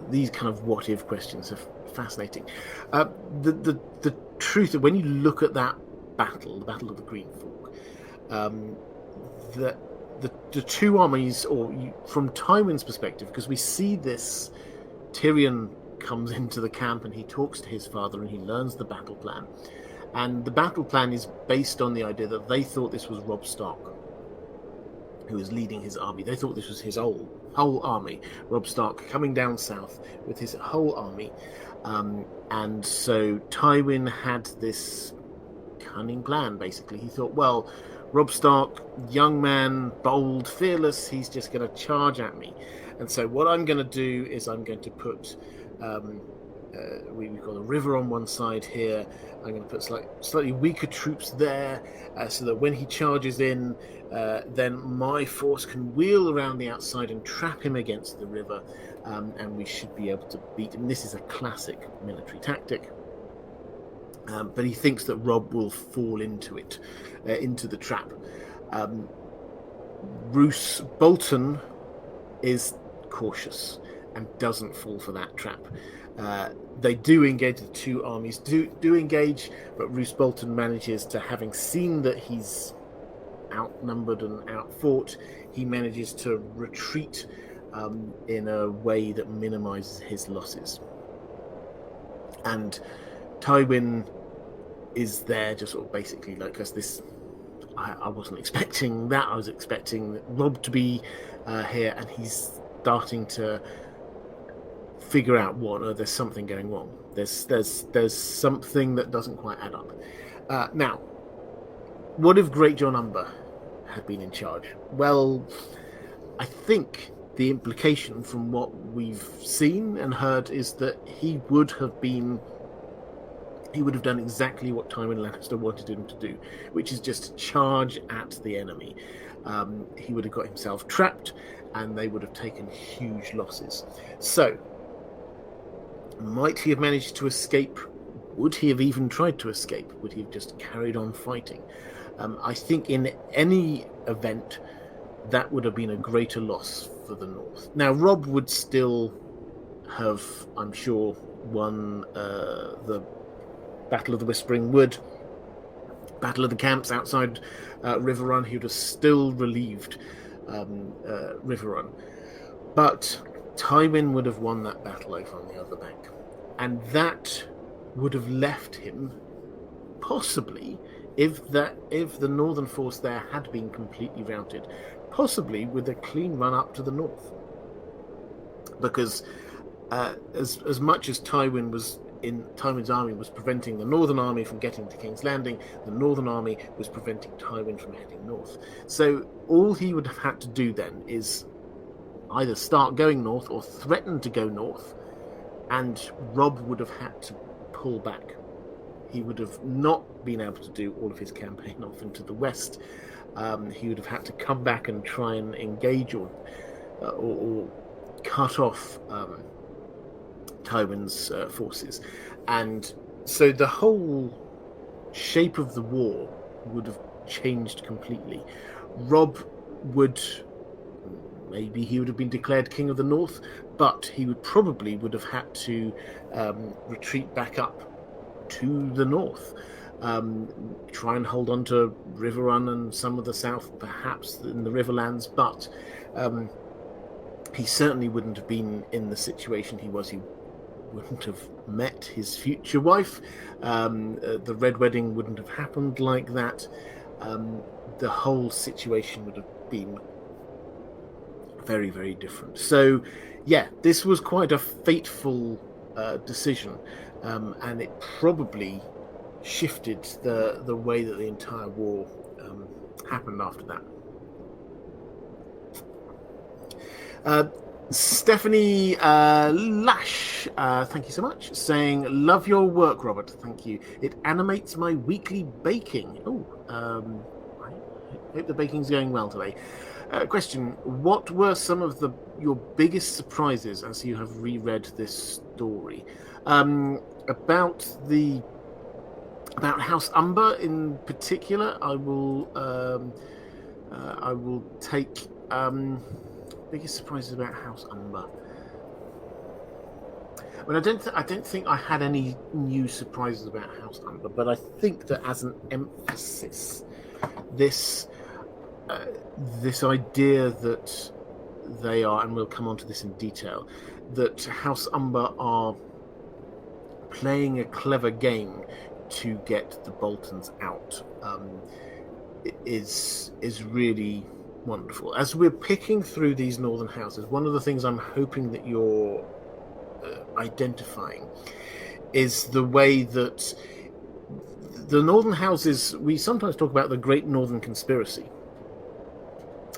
These kind of what-if questions are fascinating. The truth that when you look at that battle, the Battle of the Green Fork, the two armies, from Tywin's perspective, because we see this, Tyrion comes into the camp and he talks to his father and he learns the battle plan. And the battle plan is based on the idea that they thought this was Robb Stark who was leading his army. They thought this was his whole army, Robb Stark coming down south with his whole army. And so Tywin had this cunning plan, basically. He thought, well, Robb Stark, young man, bold, fearless, he's just going to charge at me. And so what I'm going to do is I'm going to put... we've got a river on one side here. I'm going to put slightly weaker troops there, so that when he charges in, then my force can wheel around the outside and trap him against the river, and we should be able to beat him. This is a classic military tactic. But he thinks that Robb will fall into it, into the trap. Roose Bolton is cautious and doesn't fall for that trap. They do engage, the two armies do engage, but Roose Bolton manages to, having seen that he's outnumbered and outfought, he manages to retreat in a way that minimizes his losses. And Tywin is there just sort of basically like, because this, I wasn't expecting that. I was expecting Robb to be here, and he's starting to figure out there's something going wrong. There's something that doesn't quite add up. Now, what if Great John Umber had been in charge? Well, I think the implication from what we've seen and heard is that he would have done exactly what Tywin Lannister wanted him to do, which is just charge at the enemy. He would have got himself trapped, and they would have taken huge losses. So, might he have managed to escape? Would he have even tried to escape? Would he have just carried on fighting? I think in any event, that would have been a greater loss for the North. Now, Robb would still have, I'm sure, won the Battle of the Whispering Wood, Battle of the Camps outside River Run. He would have still relieved River Run. But Tywin would have won that battle over on the other bank. And that would have left him, possibly, if the northern force there had been completely routed, possibly with a clean run up to the north. Because as much as Tywin's army was preventing the northern army from getting to King's Landing, the northern army was preventing Tywin from heading north. So all he would have had to do then is either start going north or threaten to go north, and Robb would have had to pull back. He would have not been able to do all of his campaign off into the west. He would have had to come back and try and engage or cut off Tywin's forces. And so the whole shape of the war would have changed completely. Robb maybe he would have been declared King of the North, but he would have had to retreat back up to the north, try and hold on to River Run and some of the south, perhaps in the Riverlands, but he certainly wouldn't have been in the situation he was. He wouldn't have met his future wife. The Red Wedding wouldn't have happened like that. The whole situation would have been very, very different. So, yeah, this was quite a fateful decision, and it probably shifted the way that the entire war happened after that. Stephanie Lash, thank you so much, saying, love your work, Robert. Thank you. It animates my weekly baking. I hope the baking's going well today. Question, what were some of your biggest surprises as you have reread this story? About House Umber in particular, I will take biggest surprises about House Umber. I mean, I don't think I had any new surprises about House Umber, but I think that as an emphasis, this idea that they are, and we'll come on to this in detail, that House Umber are playing a clever game to get the Boltons out is really wonderful. As we're picking through these northern houses, one of the things I'm hoping that you're identifying is the way that the northern houses, we sometimes talk about the Great Northern Conspiracy,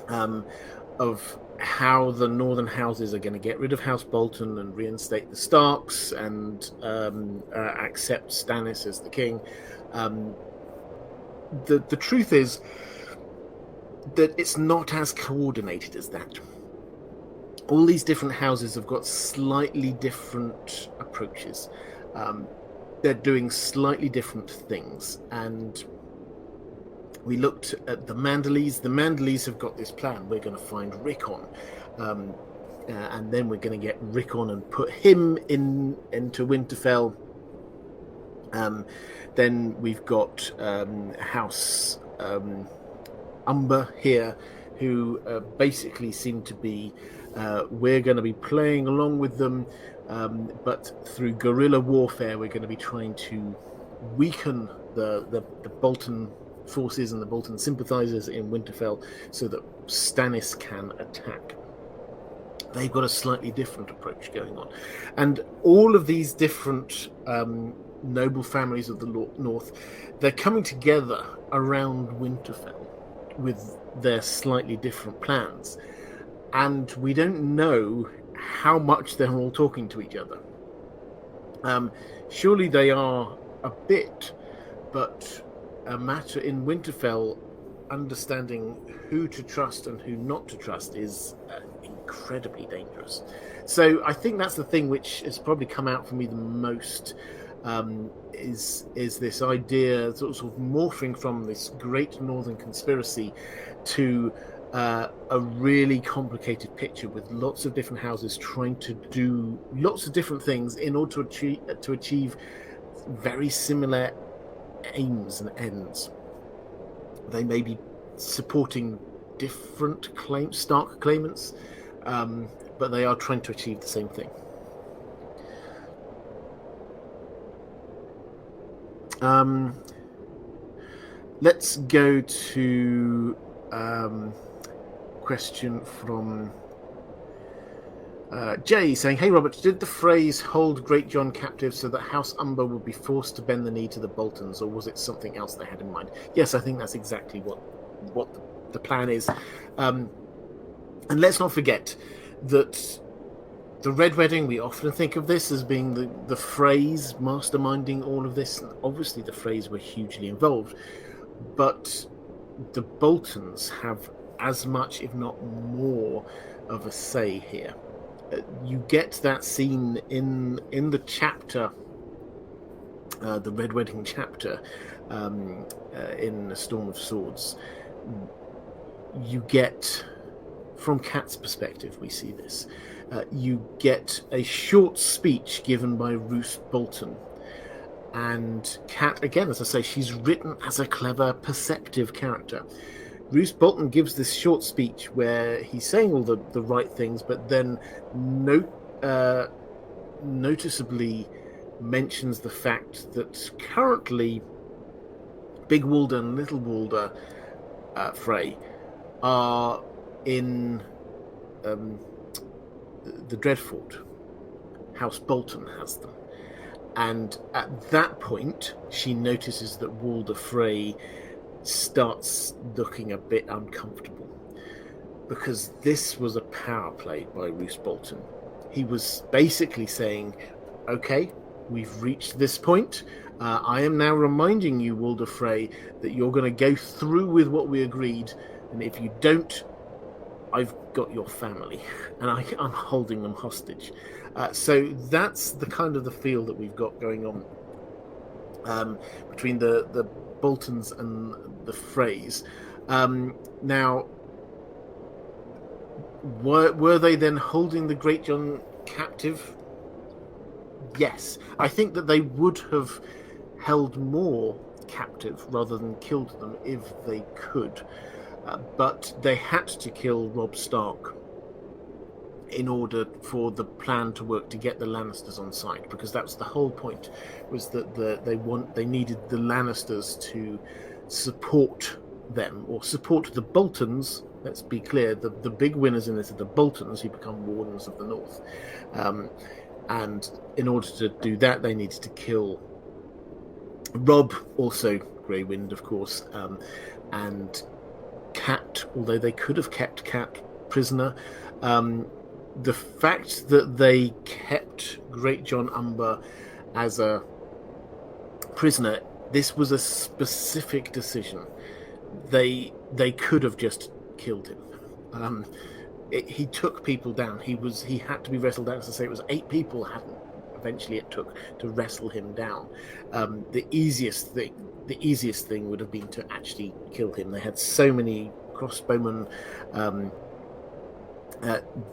of how the northern houses are going to get rid of House Bolton and reinstate the Starks and accept Stannis as the king. The truth is that it's not as coordinated as that. All these different houses have got slightly different approaches. They're doing slightly different things. And we looked at the Mandaleys. The Mandaleys have got this plan. We're going to find Rickon. And then we're going to get Rickon and put him into Winterfell. Then we've got House Umber here, who basically seem to be, we're going to be playing along with them, but through guerrilla warfare, we're going to be trying to weaken the Bolton forces and the Bolton sympathizers in Winterfell so that Stannis can attack. They've got a slightly different approach going on. And all of these different noble families of the North, they're coming together around Winterfell with their slightly different plans. And we don't know how much they're all talking to each other. Surely they are a bit, but a matter in Winterfell, understanding who to trust and who not to trust is incredibly dangerous. So I think that's the thing which has probably come out for me the most, is this idea sort of morphing from this Great Northern Conspiracy to a really complicated picture with lots of different houses trying to do lots of different things in order to achieve very similar aims and ends. They may be supporting different Stark claimants, but they are trying to achieve the same thing. Let's go to question from Jay saying, hey Robert, did the phrase hold Great John captive so that House Umber would be forced to bend the knee to the Boltons, or was it something else they had in mind? Yes, I think that's exactly what the plan is. And let's not forget that the Red Wedding, we often think of this as being the Freys masterminding all of this. And obviously the Freys were hugely involved, but the Boltons have as much, if not more, of a say here. You get that scene in the chapter, the Red Wedding chapter, in A Storm of Swords. You get, from Kat's perspective, we see this. You get a short speech given by Roose Bolton. And Kat, again, as I say, she's written as a clever, perceptive character. Roose Bolton gives this short speech where he's saying all the right things, but then noticeably mentions the fact that currently Big Walder and Little Walder Frey are in the Dreadfort. House Bolton has them. And at that point, she notices that Walder Frey starts looking a bit uncomfortable. because this was a power play by Roose Bolton. He was basically saying, okay, we've reached this point. I am now reminding you, Walder Frey, that you're going to go through with what we agreed, and if you don't, I've got your family, and I'm holding them hostage. So that's the kind of the feel that we've got going on between the Boltons and the Freys. Now, were they then holding the Great John captive? Yes. I think that they would have held more captive rather than killed them if they could. But they had to kill Robb Stark in order for the plan to work, to get the Lannisters on side, because that was the whole point, was that they needed the Lannisters to support them, or support the Boltons. Let's be clear, the big winners in this are the Boltons, who become Wardens of the North. And in order to do that, they needed to kill Robb, also Grey Wind, of course, and Cat, although they could have kept Cat prisoner. The fact that they kept Great John Umber as a prisoner, this was a specific decision. They could have just killed him. He took people down. He had to be wrestled down. As I say, it was 8 people eventually it took to wrestle him down. The easiest thing would have been to actually kill him. They had so many crossbowmen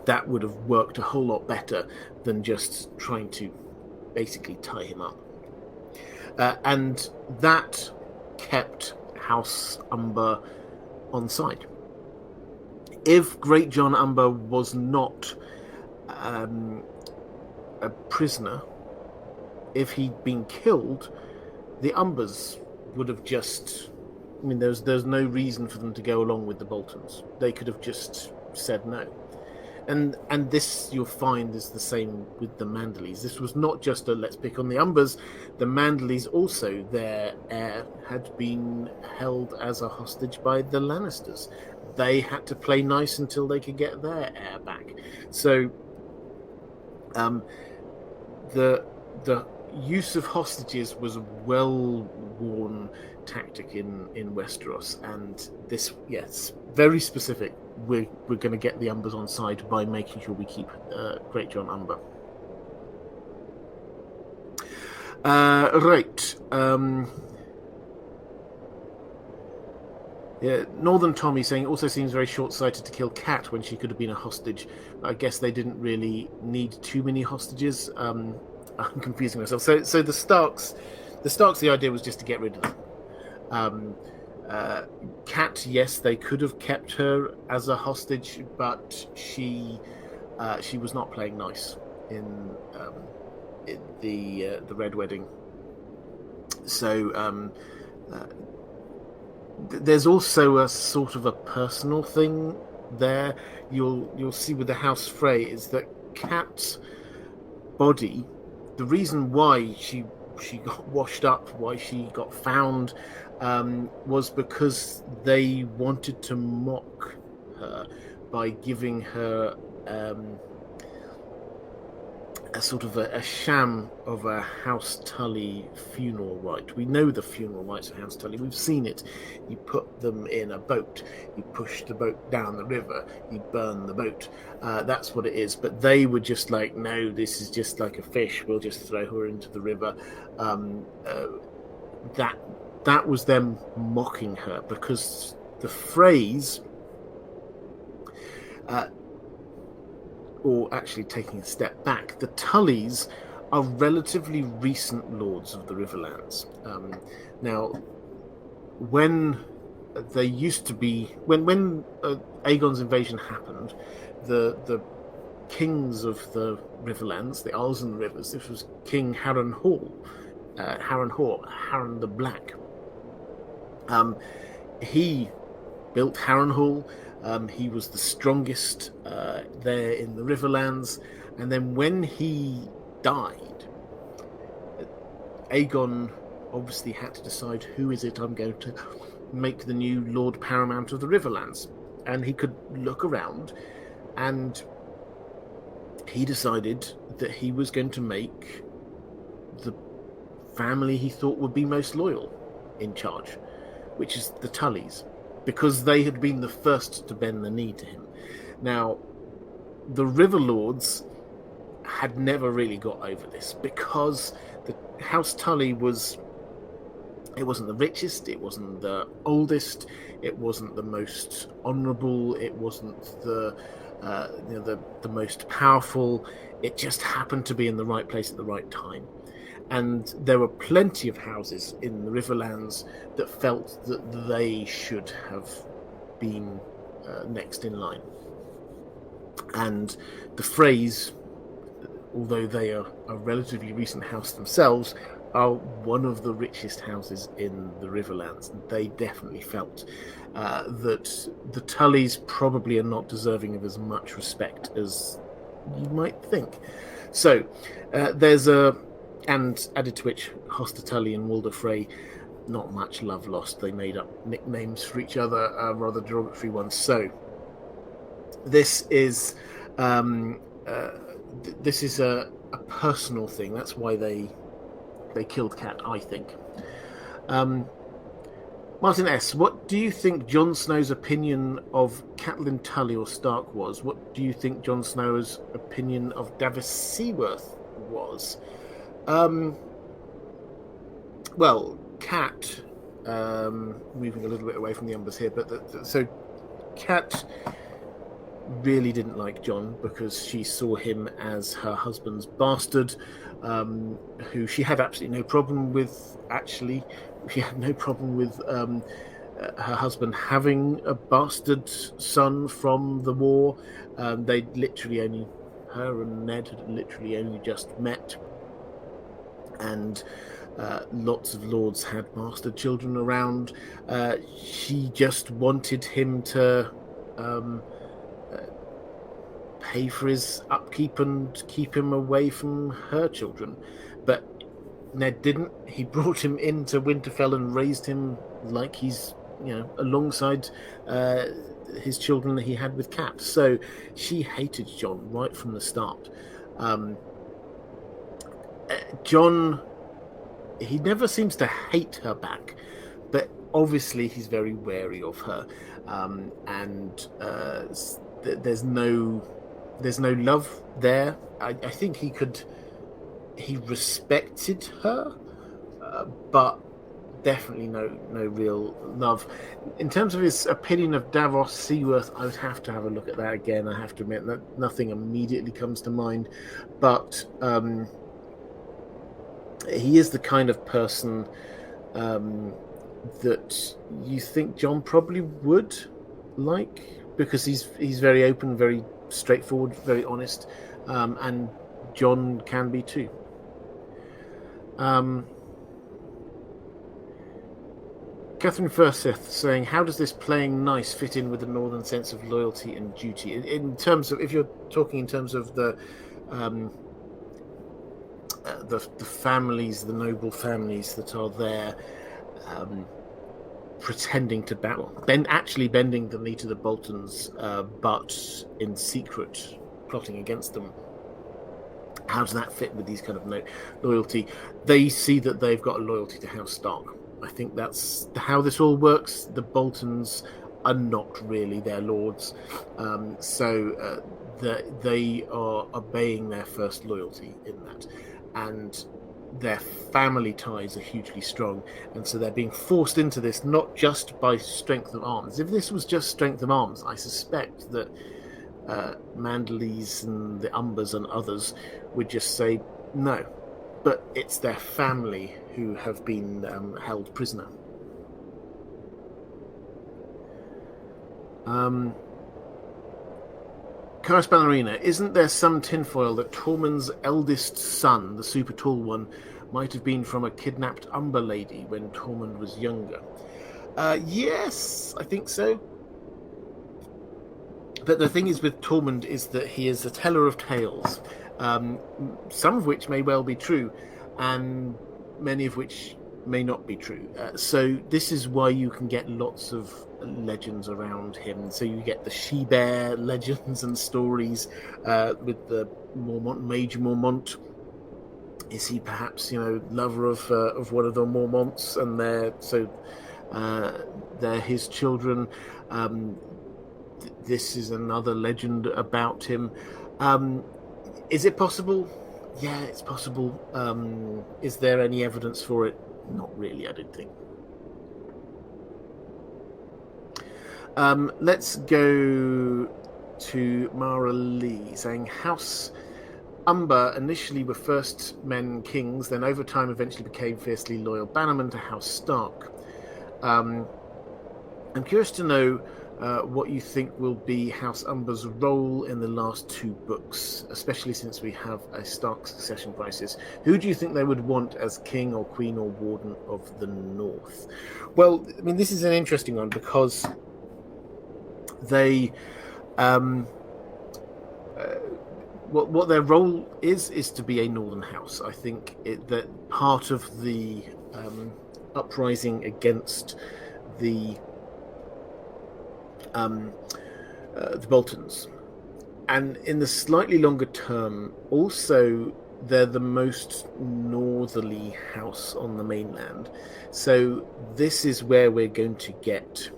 that would have worked a whole lot better than just trying to basically tie him up. And that kept House Umber on side. If Great John Umber was not a prisoner, if he'd been killed, the Umbers would have just... I mean, there's no reason for them to go along with the Boltons. They could have just said no. And this, you'll find, is the same with the Manderleys. This was not just a let's pick on the Umbers. The Manderleys also, their heir had been held as a hostage by the Lannisters. They had to play nice until they could get their heir back. So the use of hostages was a well-worn tactic in Westeros, and this, yes, very specific. We're going to get the Umbers on side by making sure we keep Great John Umber. Right. Yeah, Northern Tommy saying, also seems very short-sighted to kill Cat when she could have been a hostage. I guess they didn't really need too many hostages. I'm confusing myself. So the Starks, the idea was just to get rid of them. Cat, yes, they could have kept her as a hostage, but she was not playing nice in the Red Wedding. So there's also a sort of a personal thing there. You'll see with the House Frey is that Cat's body, the reason why she got washed up, why she got found, was because they wanted to mock her by giving her a sort of a sham of a House Tully funeral rite. We know the funeral rites of House Tully. We've seen it. You put them in a boat. You push the boat down the river. You burn the boat. That's what it is. But they were just like, no, this is just like a fish. We'll just throw her into the river. That was them mocking her, because the phrase... or actually taking a step back, the Tullys are relatively recent lords of the Riverlands. Now, when they used to be, when Aegon's invasion happened, the kings of the Riverlands, the Isles and the Rivers, this was King Harren the Black. He built Harrenhal. He was the strongest there in the Riverlands, and then when he died, Aegon obviously had to decide, who is it I'm going to make the new Lord Paramount of the Riverlands. and he could look around, and he decided that he was going to make the family he thought would be most loyal in charge, which is the Tullys, because they had been the first to bend the knee to him. Now, the River Lords had never really got over this, because the House Tully wasn't the richest, it wasn't the oldest, it wasn't the most honourable, it wasn't the most powerful. It just happened to be in the right place at the right time. And there were plenty of houses in the Riverlands that felt that they should have been next in line. And the Freys, although they are a relatively recent house themselves, are one of the richest houses in the Riverlands. And they definitely felt that the Tullys probably are not deserving of as much respect as you might think. So there's and added to which, Hoster Tully and Walder Frey, not much love lost. They made up nicknames for each other, rather derogatory ones. So this is a personal thing. That's why they killed Cat, I think. Martin S., what do you think Jon Snow's opinion of Catelyn Tully or Stark was? What do you think Jon Snow's opinion of Davos Seaworth was? Well, Cat, moving a little bit away from the Umbers here, but so Cat really didn't like Jon because she saw him as her husband's bastard, who she had absolutely no problem with. Actually, she had no problem with her husband having a bastard son from the war. They literally only, her and Ned had literally only just met, and lots of lords had bastard children around. She just wanted him to pay for his upkeep and keep him away from her children. But Ned didn't. He brought him into Winterfell and raised him like he's, alongside his children that he had with Cat. So she hated Jon right from the start. Jon, he never seems to hate her back, but obviously he's very wary of her, and there's no love there. I think he respected her, but definitely no real love. In terms of his opinion of Davos Seaworth, I would have to have a look at that again. I have to admit that nothing immediately comes to mind, but he is the kind of person that you think Jon probably would like, because he's very open, very straightforward, very honest, and Jon can be too. Catherine Furseth saying, how does this playing nice fit in with the northern sense of loyalty and duty? In terms of, if you're talking in terms of the families, the noble families that are there, pretending to battle, actually bending the knee to the Boltons, but in secret plotting against them. How does that fit with these kind of loyalty? They see that they've got a loyalty to House Stark. I think that's how this all works. The Boltons are not really their lords, so they are obeying their first loyalty in that, and their family ties are hugely strong, and so they're being forced into this not just by strength of arms. If this was just strength of arms, I suspect that Manderlys and the Umbers and others would just say no, but it's their family who have been held prisoner. Karis Ballerina, isn't there some tinfoil that Tormund's eldest son, the super tall one, might have been from a kidnapped Umber lady when Tormund was younger? Yes, I think so. But the thing is with Tormund is that he is a teller of tales, some of which may well be true, and many of which may not be true. So this is why you can get lots of legends around him. So you get the she-bear legends and stories with the Mormont, Major Mormont. Is he perhaps, lover of one of the Mormonts, and they're his children? This is another legend about him. Is it possible? Yeah, it's possible. Is there any evidence for it? Not really, I don't think. Let's go to Mara Lee saying House Umber initially were first men kings, then over time eventually became fiercely loyal bannermen to House Stark. I'm curious to know what you think will be House Umber's role in the last 2 books, especially since we have a Stark succession crisis. Who do you think they would want as king or queen or warden of the North? Well, I mean, this is an interesting one because they... what their role is to be a northern house. I think that part of the uprising against the Boltons, and in the slightly longer term, also they're the most northerly house on the mainland. So this is where we're going to get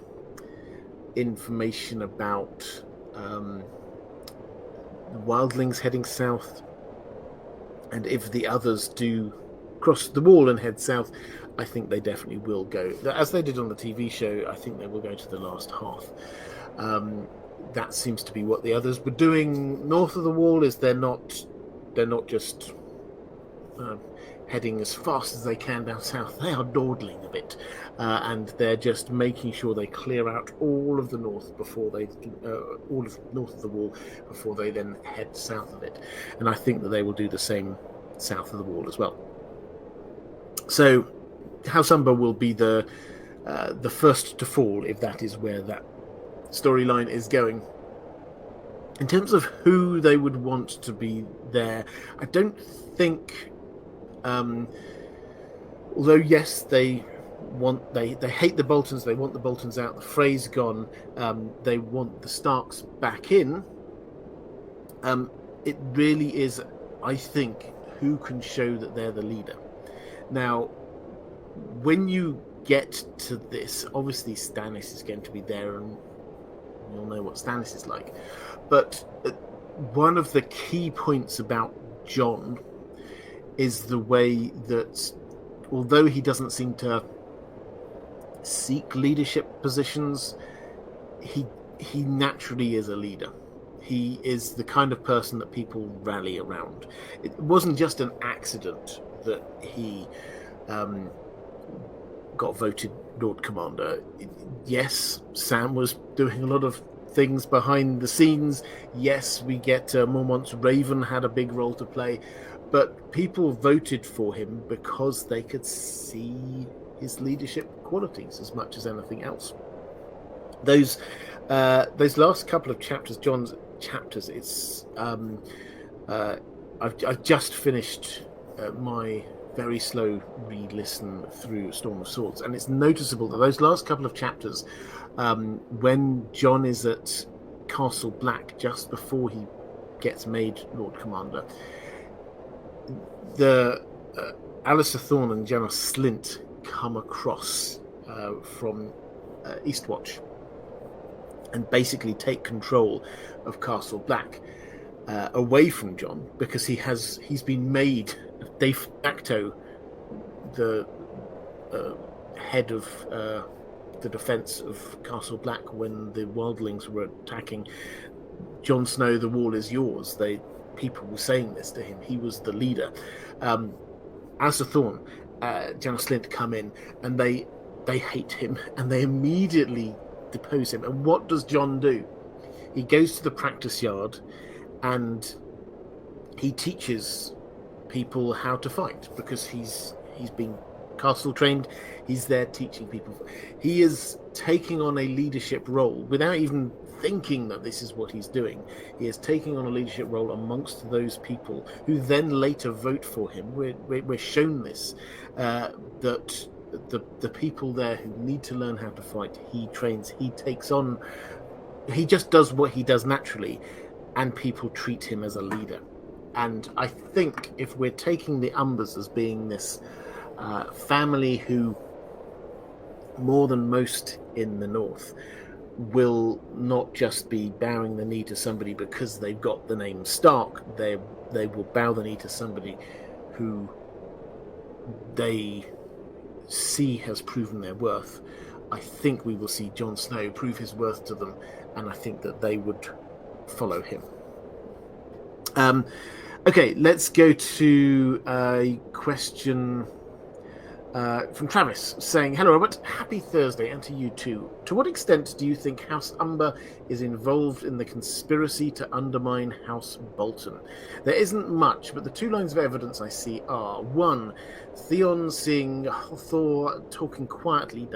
information about wildlings heading south, and if the others do cross the wall and head south, I think they definitely will go, as they did on the TV show. I think they will go to the last hearth. That seems to be what the others were doing north of the wall. Is they're not just heading as fast as they can down south. They are dawdling a bit, and they're just making sure they clear out all of the north before they all of north of the wall before they then head south of it. And I think that they will do the same south of the wall as well. So House Umber will be the first to fall, if that is where that storyline is going. In terms of who they would want to be there, I don't think. Although yes, they hate the Boltons, they want the Boltons out, the Freys gone, they want the Starks back in. It really is, I think, who can show that they're the leader. Now, when you get to this, obviously Stannis is going to be there, and you'll know what Stannis is like. But one of the key points about Jon is the way that, although he doesn't seem to seek leadership positions, he naturally is a leader. He is the kind of person that people rally around. It wasn't just an accident that he got voted Lord Commander. Yes, Sam was doing a lot of things behind the scenes. Yes, we get Mormont's Raven had a big role to play, but people voted for him because they could see his leadership qualities as much as anything else. Those last couple of chapters, Jon's chapters, it's I've just finished my very slow read-listen through Storm of Swords, and it's noticeable that those last couple of chapters, when Jon is at Castle Black just before he gets made Lord Commander, the Alistair Thorne and Jenna Slint come across from Eastwatch and basically take control of Castle Black away from Jon, because he's been made de facto the head of the defense of Castle Black when the wildlings were attacking. Jon Snow, the wall is yours. People were saying this to him. He was the leader. Alistair Thorne, Jenna Slint come in, and they hate him, and they immediately depose him. And what does Jon do? He goes to the practice yard and he teaches people how to fight, because he's been castle trained. He's there teaching people. He is taking on a leadership role without even thinking that this is what he's doing. He is taking on a leadership role amongst those people who then later vote for him. We're shown this, that the people there who need to learn how to fight, he trains, he takes on, he just does what he does naturally, and people treat him as a leader. And I think if we're taking the Umbers as being this family who, more than most in the North, will not just be bowing the knee to somebody because they've got the name Stark, they will bow the knee to somebody who they see has proven their worth. I think we will see Jon Snow prove his worth to them, and I think that they would follow him. Okay, let's go to a question from Travis saying, "Hello Robert, happy Thursday, and to you too. To what extent do you think House Umber is involved in the conspiracy to undermine House Bolton? There isn't much, but the two lines of evidence I see are: 1, Theon seeing Thor talking quietly,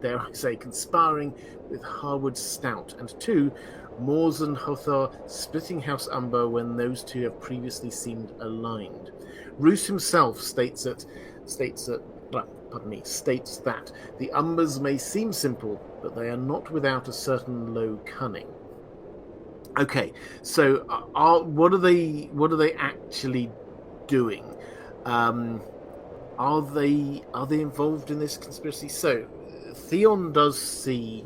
dare I say, conspiring with Harwood Stout, and 2, Mors and Hothor splitting House Umber when those two have previously seemed aligned. Roose himself states that the Umbers may seem simple, but they are not without a certain low cunning." Okay, so what are they actually doing? Are they involved in this conspiracy? So Theon does see,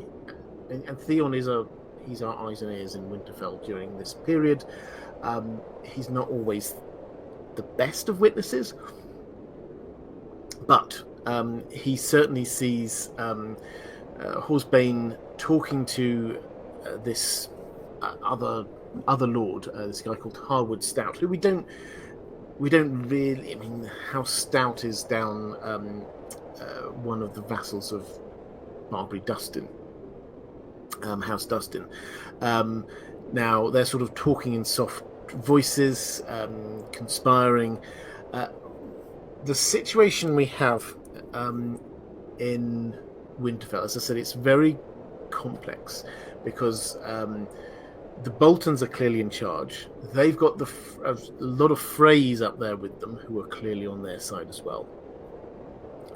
and Theon he's our eyes and ears in Winterfell during this period. He's not always the best of witnesses, but he certainly sees Horsebane talking to this other lord, this guy called Harwood Stout, who we don't really. I mean, House Stout is down one of the vassals of Marbury Dustin, House Dustin. Now they're sort of talking in soft voices, conspiring. The situation we have in Winterfell, as I said, it's very complex because the Boltons are clearly in charge. They've got a lot of Freys up there with them who are clearly on their side as well.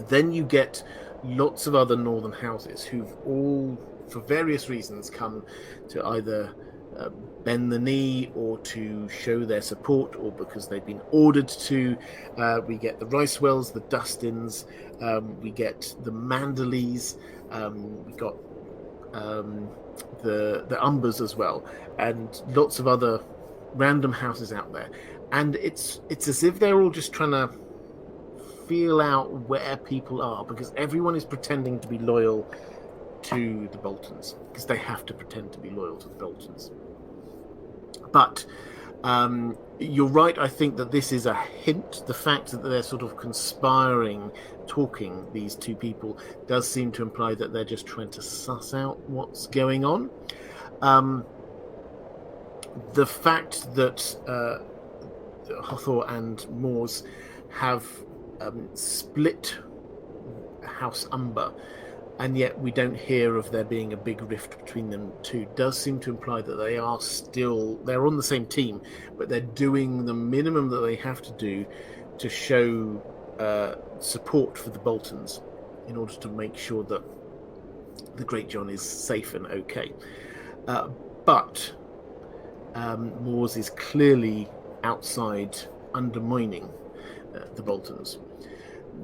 Then you get lots of other northern houses who've all, for various reasons, come to either bend the knee or to show their support, or because they've been ordered to. We get the Ricewells, the Dustins, we get the Manderleys, we got the Umbers as well, and lots of other random houses out there. And it's as if they're all just trying to feel out where people are, because everyone is pretending to be loyal to the Boltons, because they have to pretend to be loyal to the Boltons. But you're right, I think that this is a hint. The fact that they're sort of conspiring, talking, these two people, does seem to imply that they're just trying to suss out what's going on. The fact that Hothor and Mors have split House Umber, and yet we don't hear of there being a big rift between them two, does seem to imply that they're on the same team, but they're doing the minimum that they have to do to show support for the Boltons in order to make sure that the Great John is safe and okay. But Mors is clearly outside undermining the Boltons.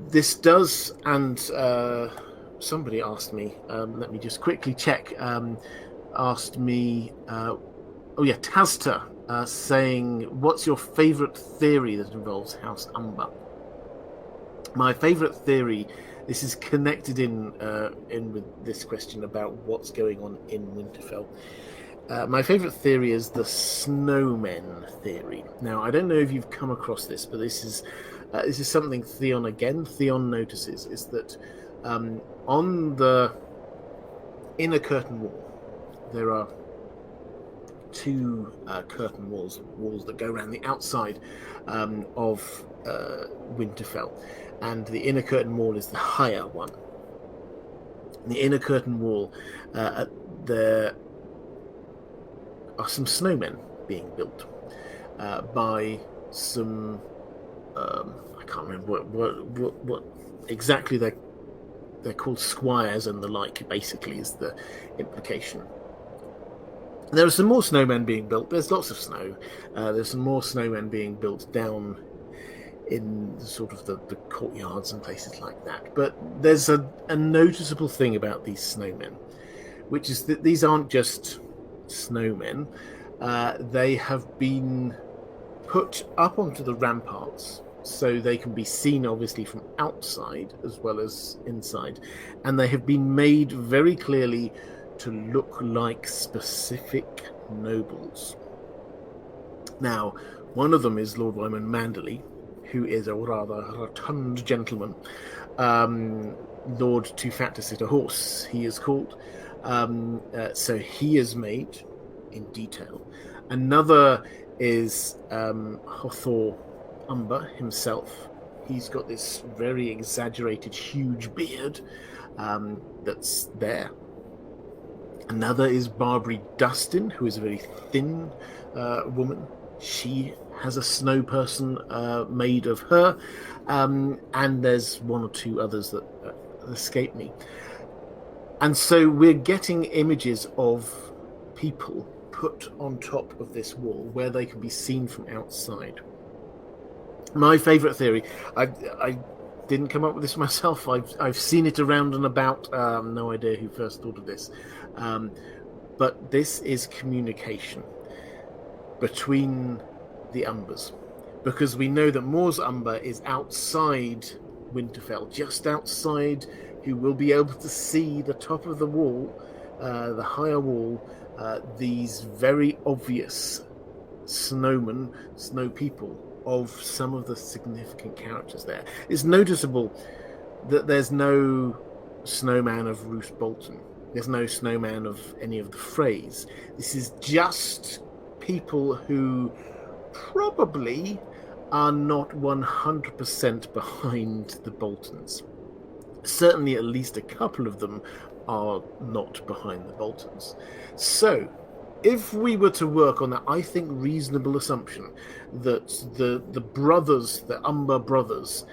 This does, and somebody asked me, let me just quickly check, asked me, Tazta, saying, what's your favourite theory that involves House Umber? My favourite theory, this is connected in with this question about what's going on in Winterfell. My favourite theory is the snowmen theory. Now, I don't know if you've come across this, but this is something Theon notices, is that on the inner curtain wall, there are two curtain walls that go around the outside of Winterfell, and the inner curtain wall is the higher one. In the inner curtain wall, there are some snowmen being built by some I can't remember what exactly they're they're called squires and the like, basically, is the implication. There are some more snowmen being built. There's lots of snow. There's some more snowmen being built down in sort of the courtyards and places like that. But there's a noticeable thing about these snowmen, which is that these aren't just snowmen. They have been put up onto the ramparts so they can be seen, obviously, from outside as well as inside. And they have been made very clearly to look like specific nobles. Now, one of them is Lord Wyman Manderley, who is a rather rotund gentleman. Lord Too Fat to Sit a Horse, he is called. So he is made in detail. Another is House Umber himself. He's got this very exaggerated, huge beard that's there. Another is Barbary Dustin, who is a very thin woman. She has a snow person made of her. And there's one or two others that escape me. And so we're getting images of people put on top of this wall where they can be seen from outside. My favourite theory, I didn't come up with this myself. I've seen it around and about. No idea who first thought of this. But this is communication between the Umbers. Because we know that Moore's Umber is outside Winterfell, just outside, who will be able to see the top of the wall, the higher wall, these very obvious snowmen, snow people, of some of the significant characters there. It's noticeable that there's no snowman of Roose Bolton. There's no snowman of any of the Freys. This is just people who probably are not 100% behind the Boltons. Certainly at least a couple of them are not behind the Boltons. So, if we were to work on that, I think, reasonable assumption that the brothers, the Umber brothers,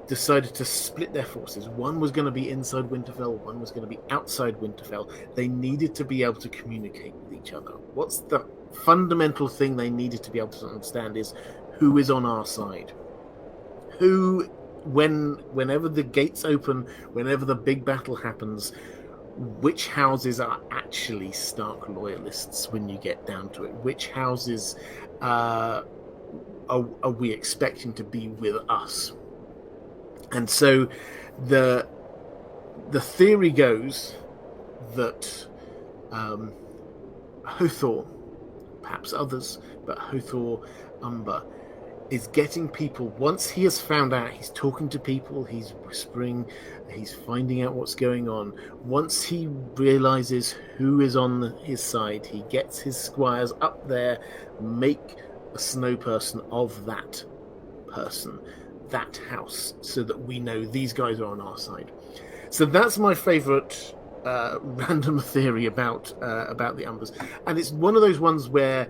decided to split their forces. One was going to be inside Winterfell, one was going to be outside Winterfell. They needed to be able to communicate with each other. What's the fundamental thing they needed to be able to understand is who is on our side. Who, whenever the gates open, whenever the big battle happens, which houses are actually Stark loyalists when you get down to it? Which houses are we expecting to be with us? And so the theory goes that Hothor, perhaps others, but Hothor Umber is getting people, once he has found out, he's talking to people, he's whispering, he's finding out what's going on. Once he realizes who is on his side, he gets his squires up there, make a snow person of that person, that house, so that we know these guys are on our side. So that's my favorite random theory about the Umbers. And it's one of those ones where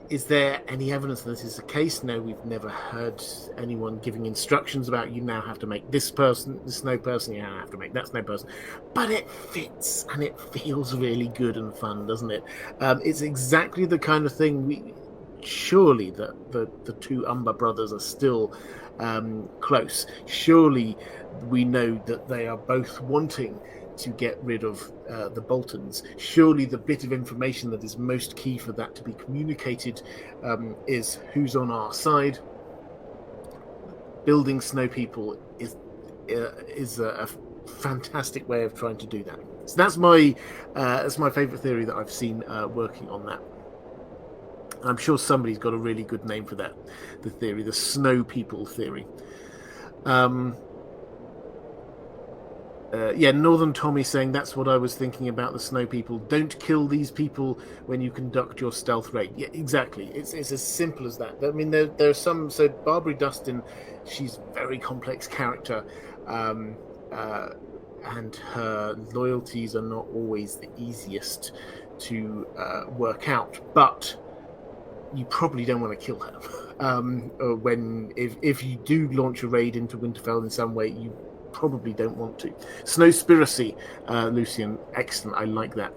is there any evidence that this is the case? No, we've never heard anyone giving instructions about you now have to make this person, the snow person, you now have to make that snow person. But it fits and it feels really good and fun, doesn't it? It's exactly the kind of thing surely the two Umber brothers are still close. Surely we know that they are both wanting to get rid of the Boltons. Surely the bit of information that is most key for that to be communicated is who's on our side. Building snow people is a fantastic way of trying to do that. So that's my favourite theory that I've seen working on that. I'm sure somebody's got a really good name for that. The theory, the snow people theory. Northern Tommy saying that's what I was thinking about the snow people. Don't kill these people when you conduct your stealth raid. Yeah, exactly. It's as simple as that. I mean, there are some. So Barbary Dustin, she's a very complex character, and her loyalties are not always the easiest to work out. But you probably don't want to kill her. If you do launch a raid into Winterfell in some way, you probably don't want to. Snowspiracy, Lucian, excellent. I like that.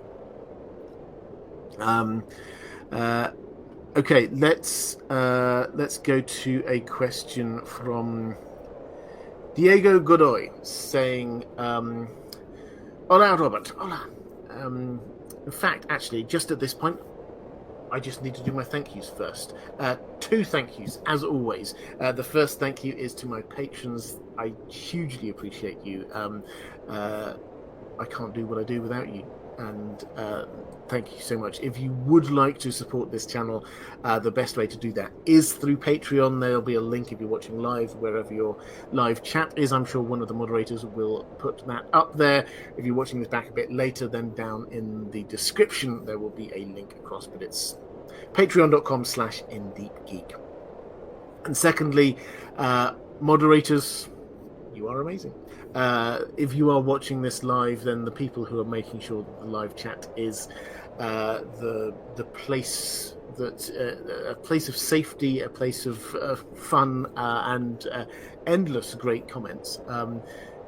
Okay, let's go to a question from Diego Godoy saying, "Hola, Robert. Hola. In fact, actually, just at this point, I just need to do my thank yous first. 2 thank yous, as always. The first thank you is to my patrons. I hugely appreciate you. I can't do what I do without you. And thank you so much. If you would like to support this channel, the best way to do that is through Patreon. There'll be a link if you're watching live, wherever your live chat is. I'm sure one of the moderators will put that up there. If you're watching this back a bit later, then down in the description, there will be a link across, but it's patreon.com/indeepgeek. And secondly, moderators, you are amazing. If you are watching this live, then the people who are making sure that the live chat is the place that a place of safety, a place of fun, and endless great comments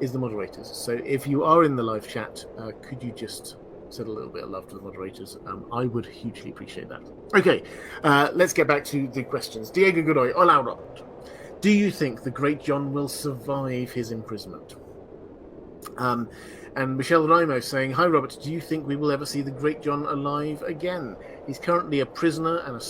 is the moderators. So if you are in the live chat, could you just send a little bit of love to the moderators? I would hugely appreciate that. Okay, let's get back to the questions. Diego Godoy, hola, Robert. Do you think the Great John will survive his imprisonment? And Michelle Rimo saying, "Hi Robert, do you think we will ever see the Great John alive again? He's currently a prisoner and a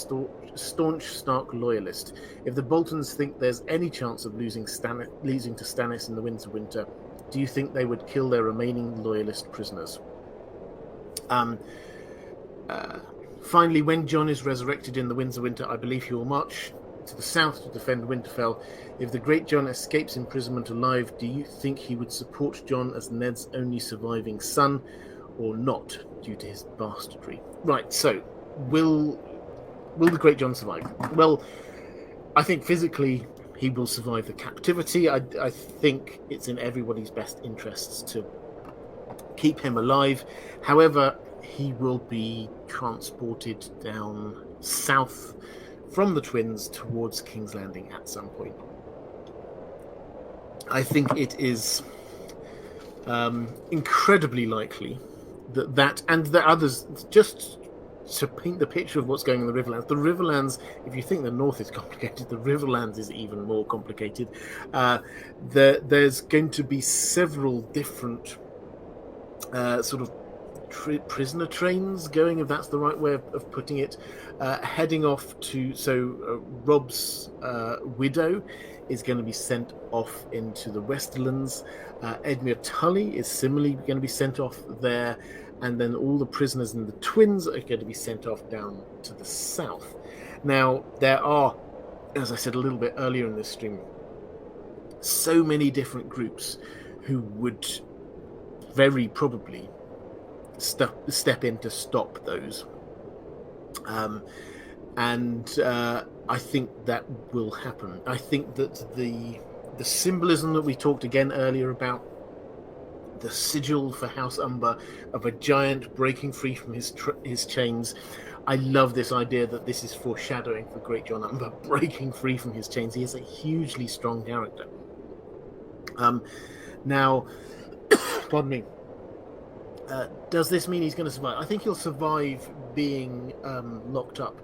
staunch Stark loyalist. If the Boltons think there's any chance of losing to Stannis in the Winds of Winter, do you think they would kill their remaining loyalist prisoners?" Finally, when Jon is resurrected in the Winds of Winter, I believe he will march to the south to defend Winterfell. If the Great John escapes imprisonment alive, do you think he would support Jon as Ned's only surviving son, or not, due to his bastardry? Right, so, will the Great John survive? Well, I think physically he will survive the captivity. I think it's in everybody's best interests to keep him alive. However, he will be transported down south from the Twins towards King's Landing at some point. I think it is incredibly likely that and the others, just to paint the picture of what's going on in the Riverlands. The Riverlands, if you think the North is complicated, the Riverlands is even more complicated. There's going to be several different sort of prisoner trains going, if that's the right way of putting it, heading off to... So Robb's widow is going to be sent off into the Westerlands. Edmure Tully is similarly going to be sent off there. And then all the prisoners in the Twins are going to be sent off down to the south. Now, there are, as I said a little bit earlier in this stream, so many different groups who would very probably step in to stop those. I think that will happen. I think that the symbolism that we talked again earlier about, the sigil for House Umber of a giant breaking free from his chains. I love this idea that this is foreshadowing for Great John Umber breaking free from his chains. He is a hugely strong character. Now, pardon me. Does this mean he's going to survive? I think he'll survive being locked up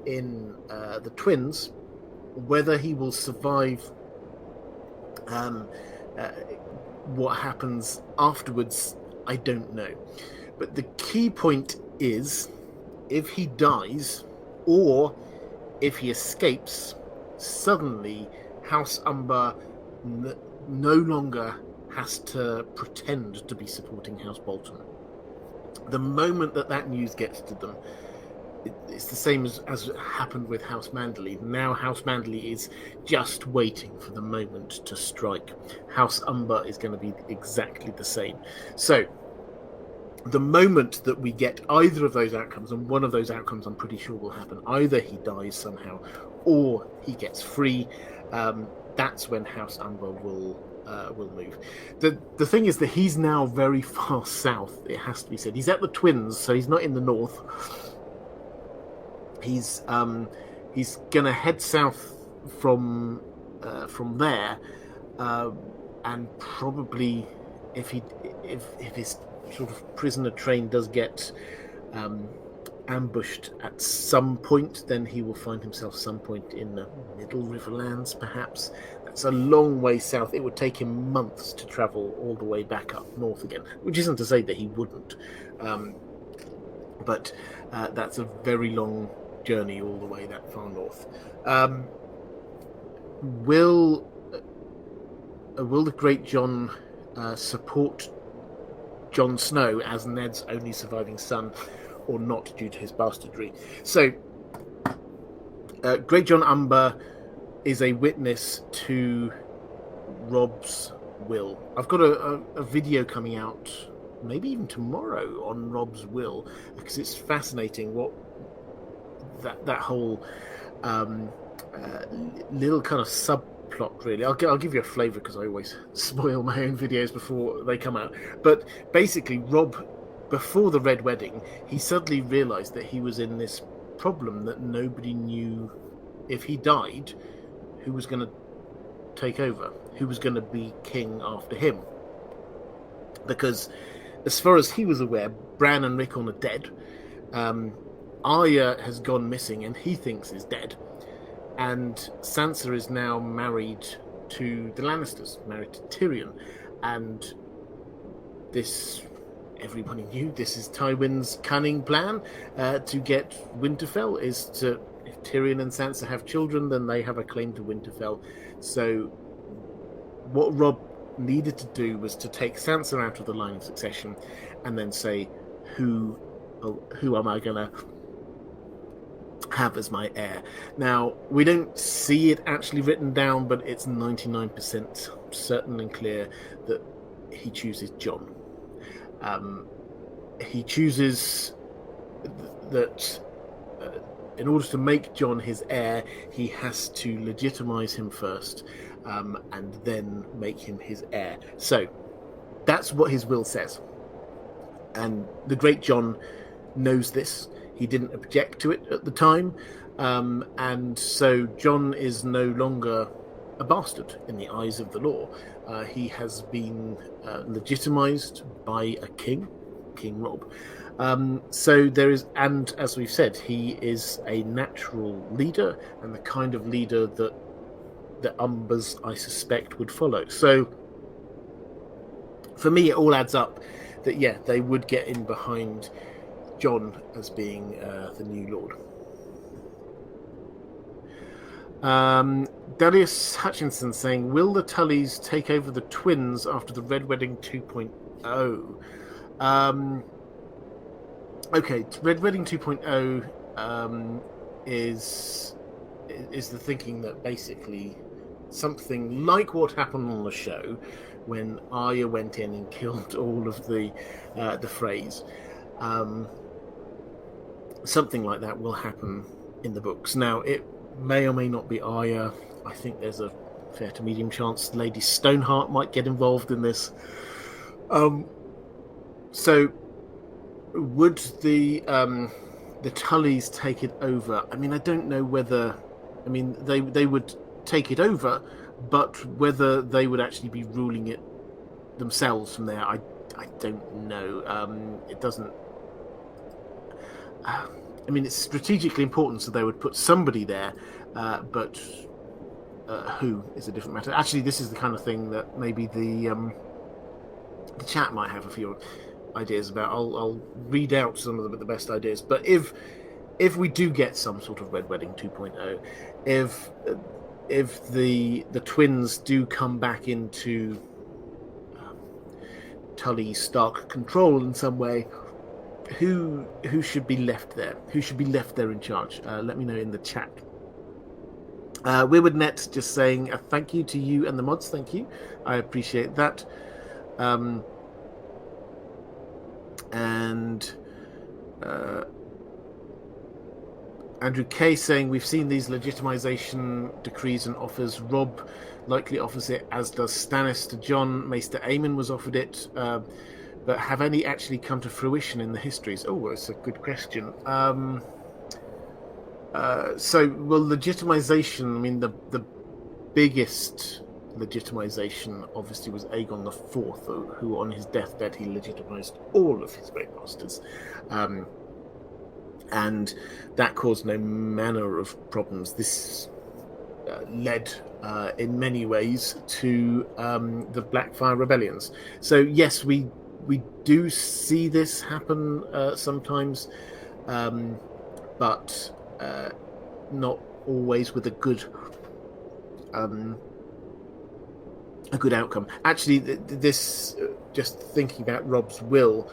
in the Twins. Whether he will survive what happens afterwards, I don't know. But the key point is, if he dies or if he escapes, suddenly House Umber no longer has to pretend to be supporting House Bolton. The moment that news gets to them, it's the same as happened with House Manderley. Now House Manderley is just waiting for the moment to strike. House Umber is going to be exactly the same. So the moment that we get either of those outcomes, and one of those outcomes I'm pretty sure will happen, either he dies somehow or he gets free, that's when House Umber will move. The thing is that he's now very far south, it has to be said. He's at the Twins, so he's not in the north. He's gonna head south from there, and probably if his sort of prisoner train does get ambushed at some point, then he will find himself some point in the Middle Riverlands, perhaps. That's a long way south. It would take him months to travel all the way back up north again, which isn't to say that he wouldn't. But that's a very long journey all the way that far north. Will the Great John support Jon Snow as Ned's only surviving son, or not, due to his bastardry? So, Great John Umber is a witness to Robb's will. I've got a video coming out, maybe even tomorrow, on Robb's will, because it's fascinating what that whole little kind of subplot, really. I'll give you a flavour, because I always spoil my own videos before they come out. But basically, Robb, before the Red Wedding, he suddenly realised that he was in this problem that nobody knew if he died, who was going to take over, who was going to be king after him. Because as far as he was aware, Bran and Rickon are dead. Arya has gone missing and he thinks is dead. And Sansa is now married to the Lannisters, married to Tyrion. And this, everybody knew, this is Tywin's cunning plan to get Winterfell, is to, if Tyrion and Sansa have children, then they have a claim to Winterfell. So what Robb needed to do was to take Sansa out of the line of succession and then say, who am I going to have as my heir? Now, we don't see it actually written down, but it's 99% certain and clear that he chooses Jon. He chooses that in order to make Jon his heir, he has to legitimize him first, and then make him his heir. So that's what his will says. And the Great Jon knows this. He didn't object to it at the time. And so Jon is no longer a bastard in the eyes of the law. He has been legitimized by a king, King Robb. So there is, and as we've said, he is a natural leader and the kind of leader that the Umbers, I suspect, would follow. So for me, it all adds up that, yeah, they would get in behind Jon as being the new lord. Darius Hutchinson saying, will the Tullys take over the twins after the Red Wedding 2.0? Okay, Red Wedding 2.0 is the thinking that basically something like what happened on the show when Arya went in and killed all of the Freys. Something like that will happen in the books. Now, it may or may not be Arya. I think there's a fair to medium chance Lady Stoneheart might get involved in this. So, would the Tullys take it over? I mean, I don't know whether... I mean, they would take it over, but whether they would actually be ruling it themselves from there, I don't know. It doesn't... I mean, it's strategically important, so they would put somebody there, but who is a different matter. Actually, this is the kind of thing that maybe the chat might have a few ideas about. I'll read out some of the best ideas. But if we do get some sort of Red Wedding 2.0, if the twins do come back into Tully Stark control in some way, who should be left there? Who should be left there in charge? Let me know in the chat. Weirwoodnet just saying a thank you to you and the mods. Thank you. I appreciate that. And Andrew K saying we've seen these legitimization decrees and offers. Robb likely offers it, as does Stannis to Jon. Maester Aemon was offered it. But have any actually come to fruition in the histories? Oh, that's a good question. So, well, legitimization, I mean, the biggest legitimization obviously was Aegon IV, who on his deathbed he legitimized all of his great masters, and that caused no manner of problems. This led in many ways to the Blackfire rebellions. So yes, we do see this happen sometimes, but not always with a good outcome. Actually, this just thinking about Rob's will,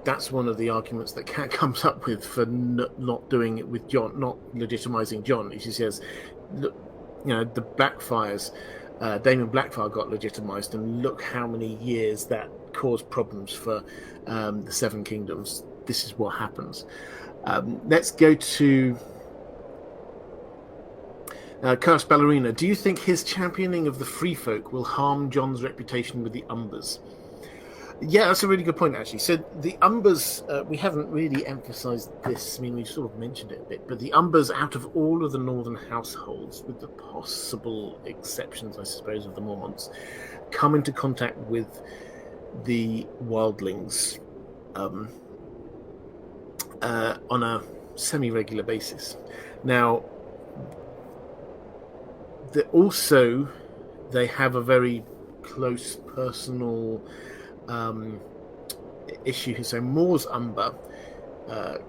that's one of the arguments that Kat comes up with for not doing it with Jon, not legitimizing Jon. She says, look, the Blackfires, Daemon Blackfire got legitimized, and look how many years that caused problems for the Seven Kingdoms. This is what happens. Let's go to Curse Ballerina. Do you think his championing of the free folk will harm Jon's reputation with the Umbers? Yeah, that's a really good point, actually. So the Umbers, we haven't really emphasized this. I mean, we've sort of mentioned it a bit, but the Umbers, out of all of the northern households, with the possible exceptions, I suppose, of the Mormonts, come into contact with the wildlings on a semi-regular basis. Now, they have a very close personal issue. So Moore's Umber,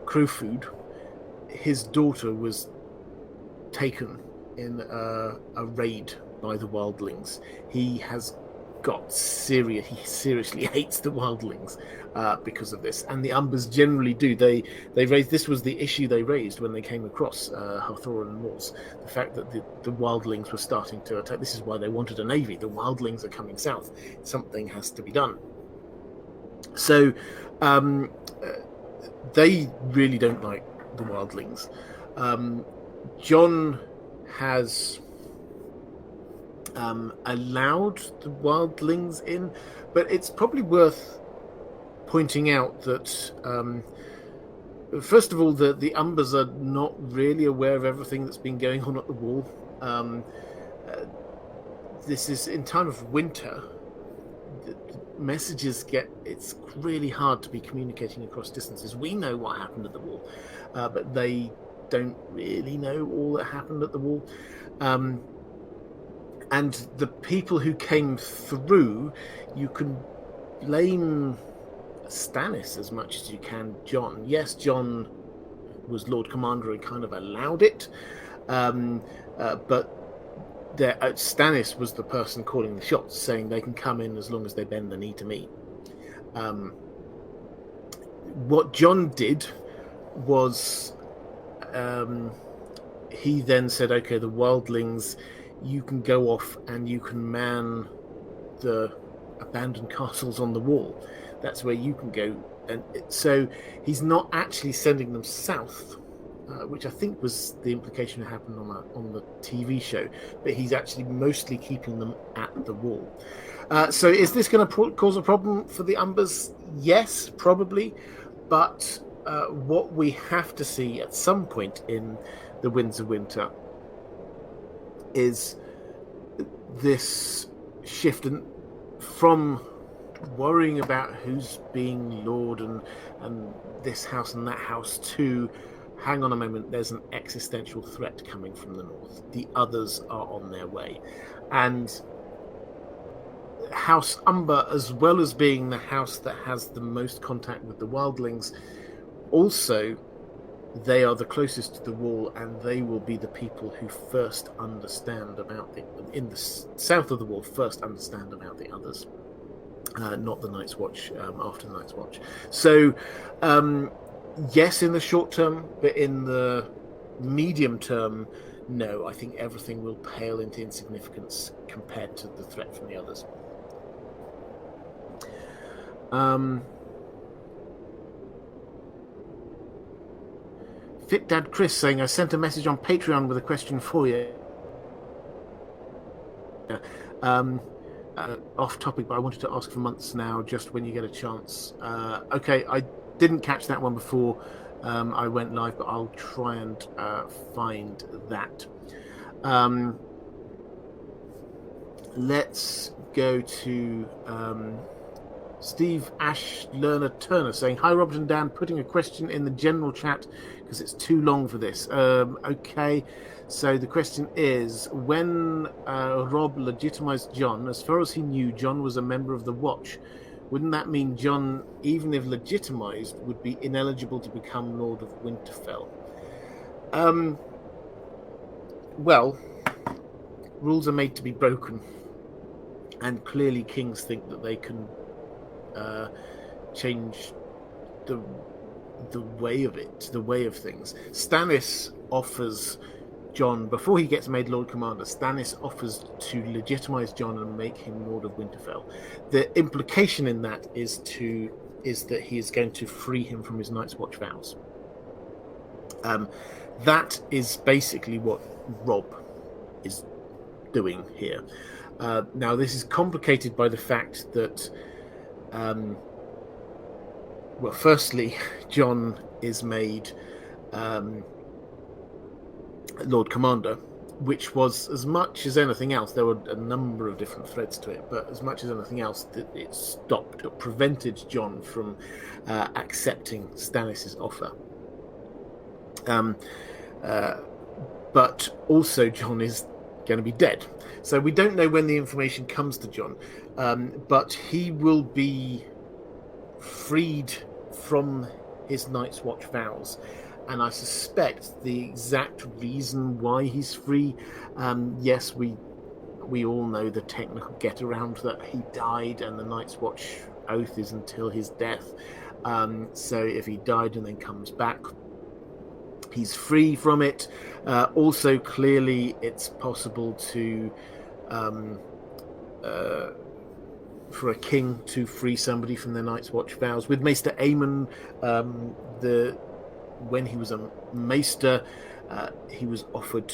Crowfood, his daughter was taken in a raid by the wildlings. He seriously hates the wildlings because of this, and the Umbers generally do. They raised, this was the issue they raised when they came across Hawthorne and Moors, the fact that the wildlings were starting to attack. This is why they wanted a navy. The wildlings are coming south. Something has to be done. So they really don't like the wildlings. Jon has allowed the wildlings in, but it's probably worth pointing out that first of all, the Umbers are not really aware of everything that's been going on at the wall. This is in time of winter. Messages it's really hard to be communicating across distances. We know what happened at the wall, but they don't really know all that happened at the wall. And the people who came through, you can blame Stannis as much as you can Jon. Yes, Jon was Lord Commander and kind of allowed it, but Stannis was the person calling the shots, saying they can come in as long as they bend the knee to me. What Jon did was he then said, okay, the wildlings, you can go off and you can man the abandoned castles on the wall. That's where you can go. And so he's not actually sending them south, which I think was the implication that happened on the TV show, but he's actually mostly keeping them at the wall. So is this going to cause a problem for the Umbers? Yes, probably. But what we have to see at some point in the Winds of Winter is this shift from worrying about who's being lord and this house and that house to, hang on a moment, there's an existential threat coming from the north. The others are on their way. And House Umber, as well as being the house that has the most contact with the wildlings, also they are the closest to the wall, and they will be the people who first understand about in the south of the wall, first understand about the others, not the Night's Watch after the Night's Watch. So yes, in the short term, but in the medium term, no, I think everything will pale into insignificance compared to the threat from the others. Fit Dad Chris saying, I sent a message on Patreon with a question for you. Off topic, but I wanted to ask for months now, just when you get a chance. Okay, I didn't catch that one before I went live, but I'll try and find that. let's go to Steve Ash Lerner Turner saying, "Hi Robert and Dan, putting a question in the general chat because it's too long for this." Okay, so the question is, when Rob legitimized John, as far as he knew, John was a member of the Watch. Wouldn't that mean John, even if legitimized, would be ineligible to become Lord of Winterfell? Well, rules are made to be broken, and clearly kings think that they can change the way of it, the way of things. Stannis offers John, before he gets made Lord Commander, Stannis offers to legitimize John and make him Lord of Winterfell. The implication in that is that he is going to free him from his Night's Watch vows. That is basically what Rob is doing here. Now, this is complicated by the fact that, well, firstly, John is made Lord Commander, which was, as much as anything else, there were a number of different threads to it, but as much as anything else, it prevented John from accepting Stannis' offer. But also John is going to be dead. So we don't know when the information comes to John, but he will be freed from his Night's Watch vows. And I suspect the exact reason why he's free, yes, we all know the technical get around that he died, and the Night's Watch oath is until his death. So if he died and then comes back, he's free from it. Also, clearly, it's possible to for a king to free somebody from their Night's Watch vows. With Maester Aemon, when he was a maester, he was offered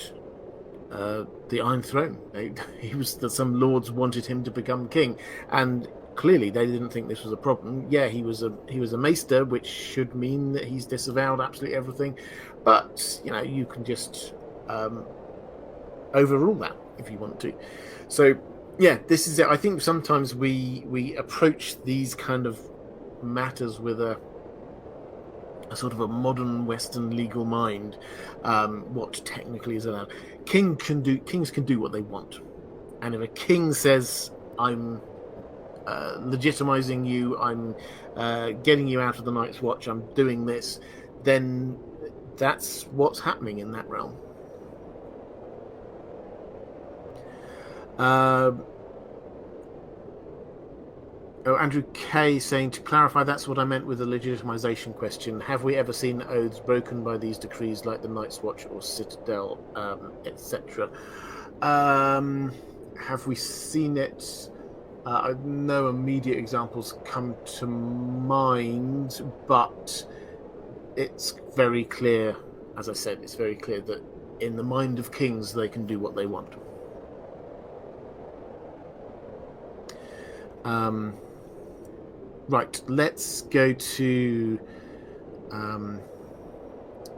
the Iron Throne. Some lords wanted him to become king, and clearly they didn't think this was a problem. Yeah, he was a maester, which should mean that he's disavowed absolutely everything, but you can just overrule that if you want to. So yeah, this is it. I think sometimes we approach these kind of matters with a sort of a modern Western legal mind. What technically is allowed. Kings can do what they want, and if a king says, "I'm legitimizing you, I'm getting you out of the Night's Watch, I'm doing this," then that's what's happening in that realm. Andrew K saying, to clarify, that's what I meant with the legitimization question. Have we ever seen oaths broken by these decrees, like the Night's Watch or Citadel, etc.? Have we seen it? No immediate examples come to mind, but it's very clear, as I said, it's very clear that in the mind of kings, they can do what they want. Right, let's go to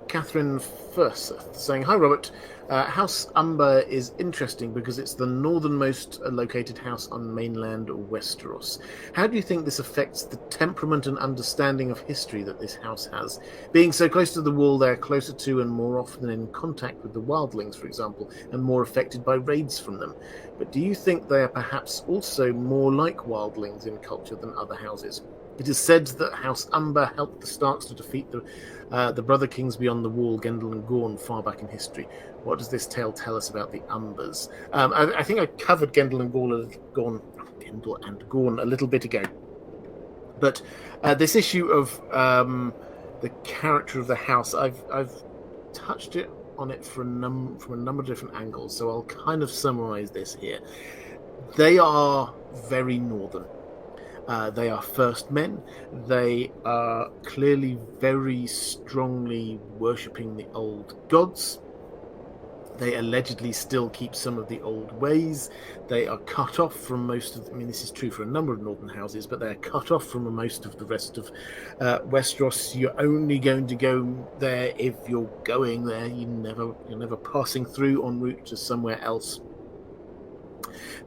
Catherine Furseth saying, "Hi Robert, House Umber is interesting because it's the northernmost located house on mainland Westeros. How do you think this affects the temperament and understanding of history that this house has? Being so close to the wall, they're closer to and more often in contact with the wildlings, for example, and more affected by raids from them. But do you think they are perhaps also more like wildlings in culture than other houses? It is said that House Umber helped the Starks to defeat the brother kings beyond the wall, Gendel and Gorn, far back in history. What does this tale tell us about the Umbers?" I think I covered Gendel and Gorn a little bit ago. But this issue of the character of the house, I've touched on it from a number of different angles, so I'll kind of summarize this here. They are very northern. They are first men. They are clearly very strongly worshipping the old gods. They allegedly still keep some of the old ways. They are cut off from most of... this is true for a number of northern houses, but they're cut off from most of the rest of Westeros. You're only going to go there if you're going there. You're never passing through en route to somewhere else.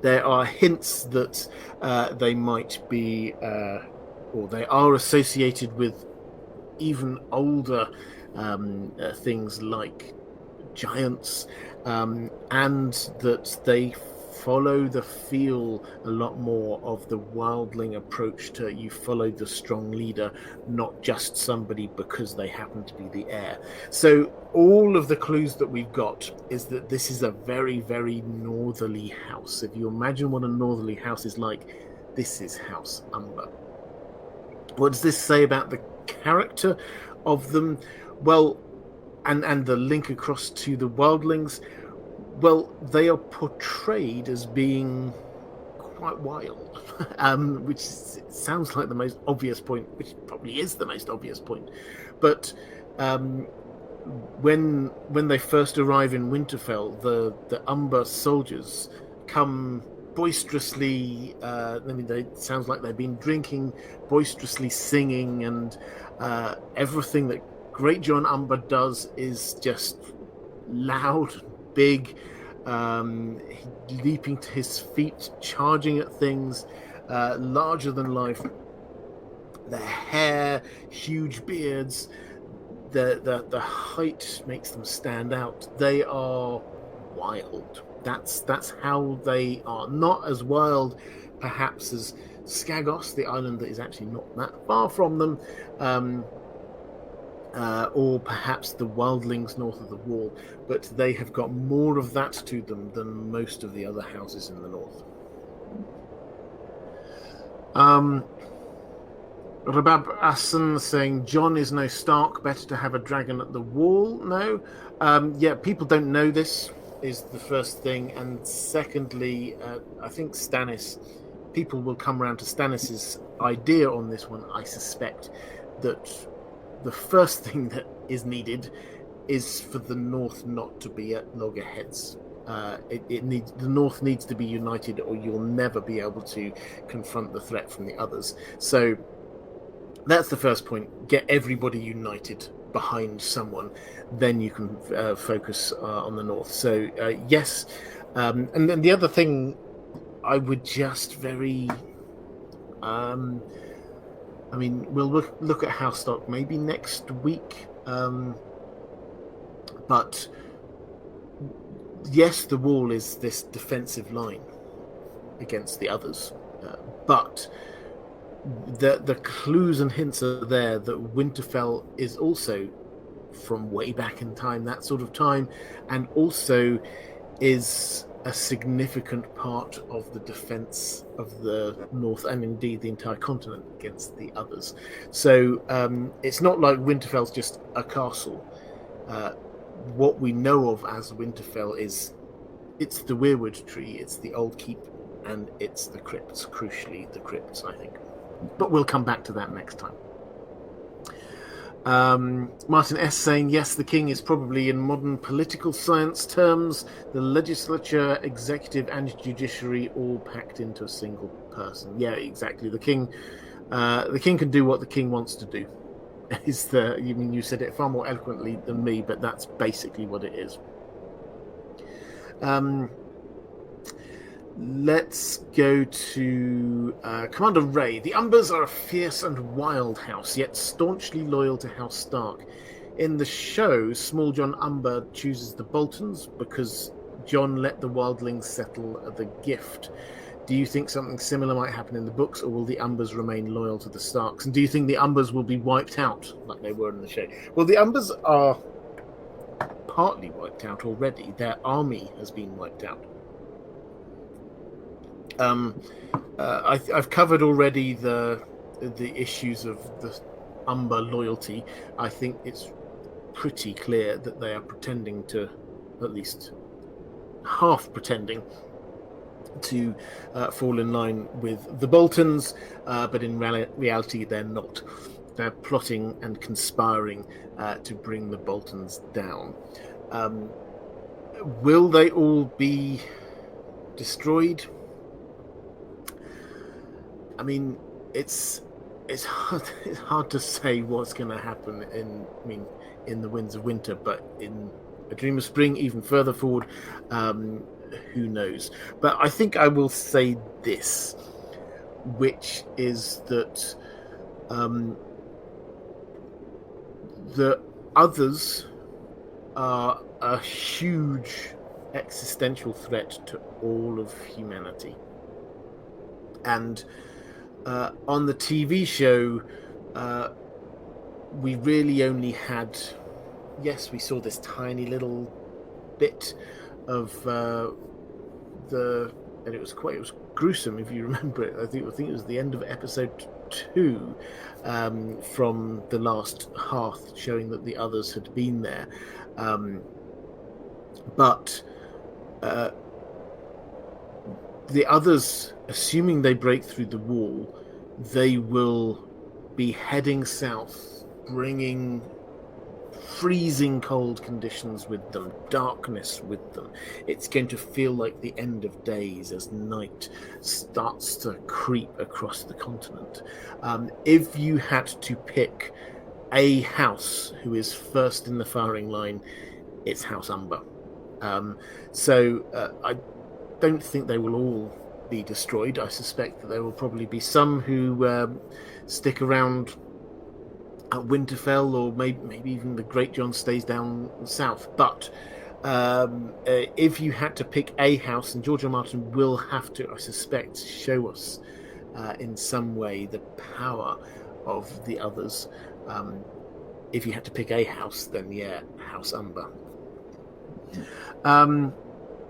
There are hints that they might be, or they are associated with even older things like giants, and that they follow the feel a lot more of the wildling approach to you follow the strong leader, not just somebody because they happen to be the heir. So all of the clues that we've got is that this is a very, very northerly house. If you imagine what a northerly house is like, this is House Umber. What does this say about the character of them? Well, and the link across to the wildlings, well, they are portrayed as being quite wild, which sounds like the most obvious point, which probably is the most obvious point. But when they first arrive in Winterfell, the Umber soldiers come boisterously. It sounds like they've been drinking, boisterously singing, and everything that Great John Umber does is just loud, big, leaping to his feet, charging at things, larger than life. Their hair, huge beards, the height makes them stand out. They are wild. That's how they are. Not as wild, perhaps, as Skagos, the island that is actually not that far from them, or perhaps the wildlings north of the wall, but they have got more of that to them than most of the other houses in the north. Rabab Assen saying, John is no Stark, better to have a dragon at the wall. No. Yeah, people don't know this, is the first thing. And secondly, I think Stannis, people will come around to Stannis's idea on this one. I suspect that the first thing that is needed is for the North not to be at loggerheads. The North needs to be united, or you'll never be able to confront the threat from the others. So that's the first point. Get everybody united behind someone, then you can focus on the North. So yes, and then the other thing I would just very we'll look at House Stark maybe next week, but yes, the wall is this defensive line against the others, but the clues and hints are there that Winterfell is also from way back in time, that sort of time, and also is a significant part of the defense of the North and indeed the entire continent against the others. So it's not like Winterfell's just a castle. What we know of as Winterfell it's the Weirwood Tree, it's the Old Keep, and it's the crypts, crucially the crypts, I think. But we'll come back to that next time. Martin S. saying, yes, the king is probably, in modern political science terms, the legislature, executive, and judiciary all packed into a single person. Yeah, exactly. The king can do what the king wants to do. You said it far more eloquently than me, but that's basically what it is. Let's go to Commander Ray. The Umbers are a fierce and wild house, yet staunchly loyal to House Stark. In the show, Small John Umber chooses the Boltons because John let the wildlings settle the gift. Do you think something similar might happen in the books, or will the Umbers remain loyal to the Starks? And do you think the Umbers will be wiped out like they were in the show? Well, the Umbers are partly wiped out already. Their army has been wiped out. I've covered already the issues of the Umber loyalty. I think it's pretty clear that they are pretending to, at least half pretending, to fall in line with the Boltons, but in reality they're not. They're plotting and conspiring to bring the Boltons down. Will they all be destroyed? I mean, it's hard to say what's going to happen in the Winds of Winter, but in A Dream of Spring, even further forward, who knows? But I think I will say this, which is that the others are a huge existential threat to all of humanity. And on the TV show, we really only had, yes, we saw this tiny little bit of and it was gruesome if you remember it. I think it was the end of episode 2 from the last hearth, showing that the others had been there. But the others, assuming they break through the wall, they will be heading south, bringing freezing cold conditions with them, darkness with them. It's going to feel like the end of days as night starts to creep across the continent. If you had to pick a house who is first in the firing line, it's House Umber. So I don't think they will all be destroyed. I suspect that there will probably be some who stick around at Winterfell, or maybe even the Great John stays down south. But if you had to pick a house, and George R. Martin will have to, I suspect, show us in some way the power of the others. If you had to pick a house, then yeah, House Umber.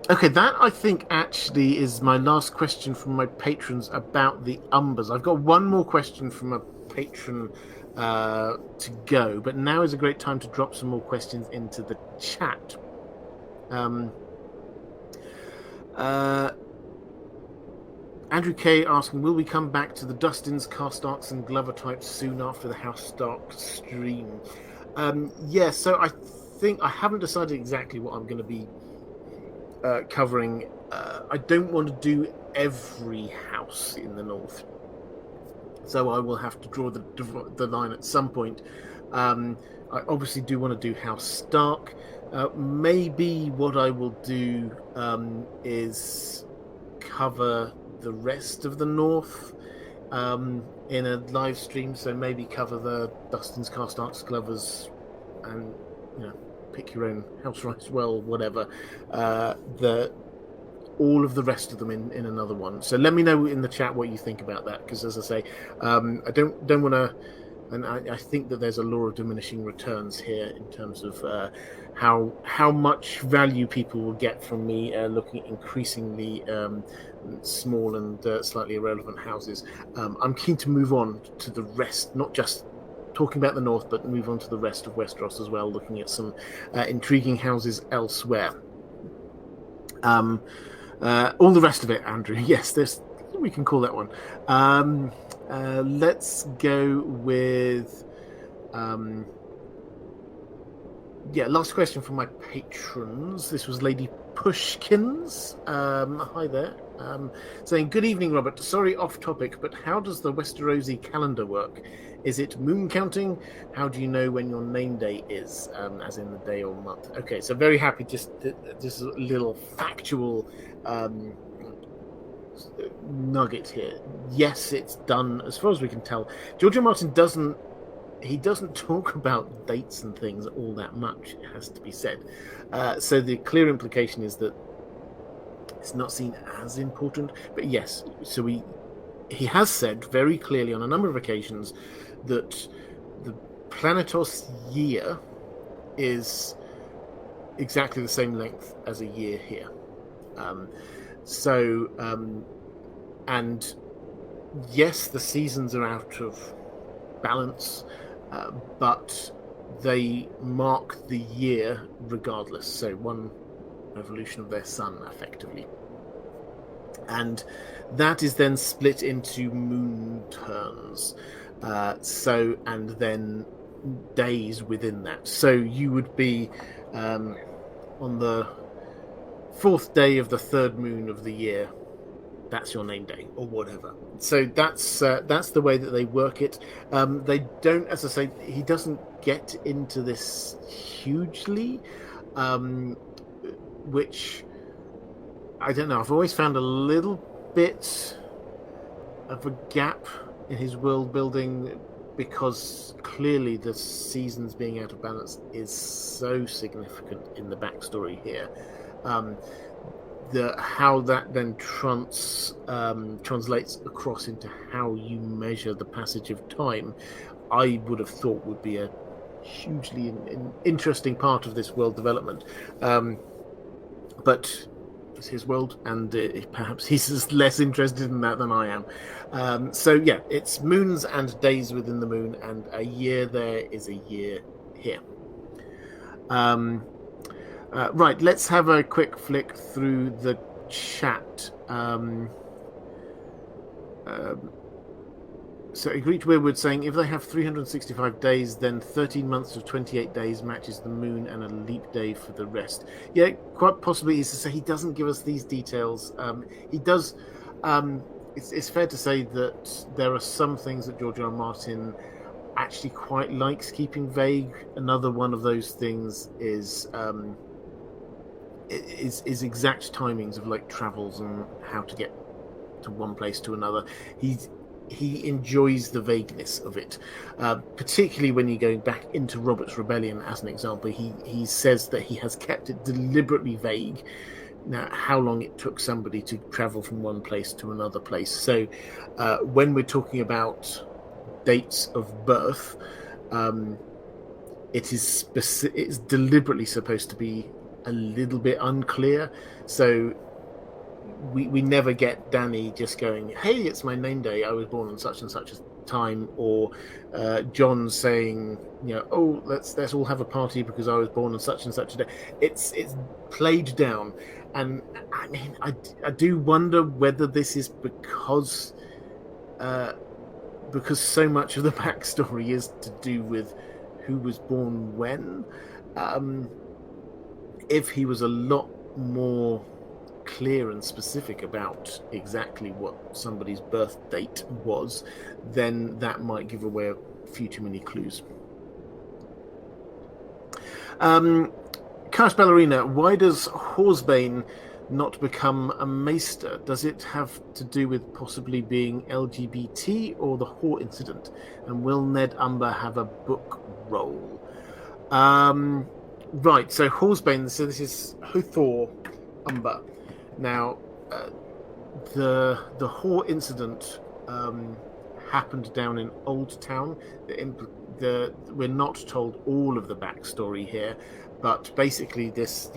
Okay, that I think actually is my last question from my patrons about the Umbers. I've got one more question from a patron to go, but now is a great time to drop some more questions into the chat. Andrew K asking, will we come back to the Dustins, Carstarks and Glover types soon after the House Stark stream? Yeah, so I think I haven't decided exactly what I'm going to be covering. I don't want to do every house in the north, so I will have to draw the line at some point. I obviously do want to do House Stark. Maybe what I will do is cover the rest of the north in a live stream. So maybe cover the Dustins, Carstarks, Glovers, and pick your own house rights, well, whatever. All of the rest of them in another one. So let me know in the chat what you think about that, because as I say, I don't want to, and I think that there's a law of diminishing returns here in terms of how much value people will get from me looking at increasingly small and slightly irrelevant houses. I'm keen to move on to the rest, not just talking about the north, but move on to the rest of Westeros as well, looking at some intriguing houses elsewhere. All the rest of it, Andrew. Yes, we can call that one. Let's go with last question from my patrons. This was Lady Pushkins. Hi there. Saying, good evening, Robert. Sorry, off topic, but how does the Westerosi calendar work? Is it moon counting? How do you know when your name day is, as in the day or month? Okay, so very happy. Just a little factual nugget here. Yes, it's done as far as we can tell. George R. Martin doesn't talk about dates and things all that much, it has to be said. So the clear implication is that it's not seen as important. But yes, so he has said very clearly on a number of occasions that the Planetos year is exactly the same length as a year here. And yes, the seasons are out of balance, but they mark the year regardless. So one revolution of their sun, effectively. And that is then split into moon turns. And then days within that. So you would be on the 4th day of the 3rd moon of the year. That's your name day, or whatever. So that's the way that they work it. They don't, as I say, he doesn't get into this hugely, which I don't know. I've always found a little bit of a gap in his world building, because clearly the seasons being out of balance is so significant in the backstory here. How that then translates across into how you measure the passage of time, I would have thought would be a hugely interesting part of this world development. But it's his world, and perhaps he's less interested in that than I am. So yeah, it's moons and days within the moon, and a year there is a year here. Right, let's have a quick flick through the chat. So Agreed Weirwood saying, if they have 365 days, then 13 months of 28 days matches the moon and a leap day for the rest. Yeah, quite possibly. Is to say he doesn't give us these details. He does. It's fair to say that there are some things that George R. R. Martin actually quite likes keeping vague. Another one of those things is exact timings of like travels and how to get to one place to another. He enjoys the vagueness of it, particularly when you go back into Robert's Rebellion as an example. He says that he has kept it deliberately vague. Now, how long it took somebody to travel from one place to another place. So when we're talking about dates of birth, it's deliberately supposed to be a little bit unclear. So we never get Danny just going, hey, it's my name day, I was born on such and such a time, or John saying, oh, let's all have a party because I was born on such and such a day. It's played down. And I mean, I do wonder whether this is because so much of the backstory is to do with who was born when. If he was a lot more clear and specific about exactly what somebody's birth date was, then that might give away a few too many clues. Cash Ballerina, why does Horsebane not become a maester? Does it have to do with possibly being LGBT or the whore incident? And will Ned Umber have a book role? Right, so Horsebane, so this is Hothor Umber. Now, the whore incident happened down in Old Town. We're not told all of the backstory here, but basically this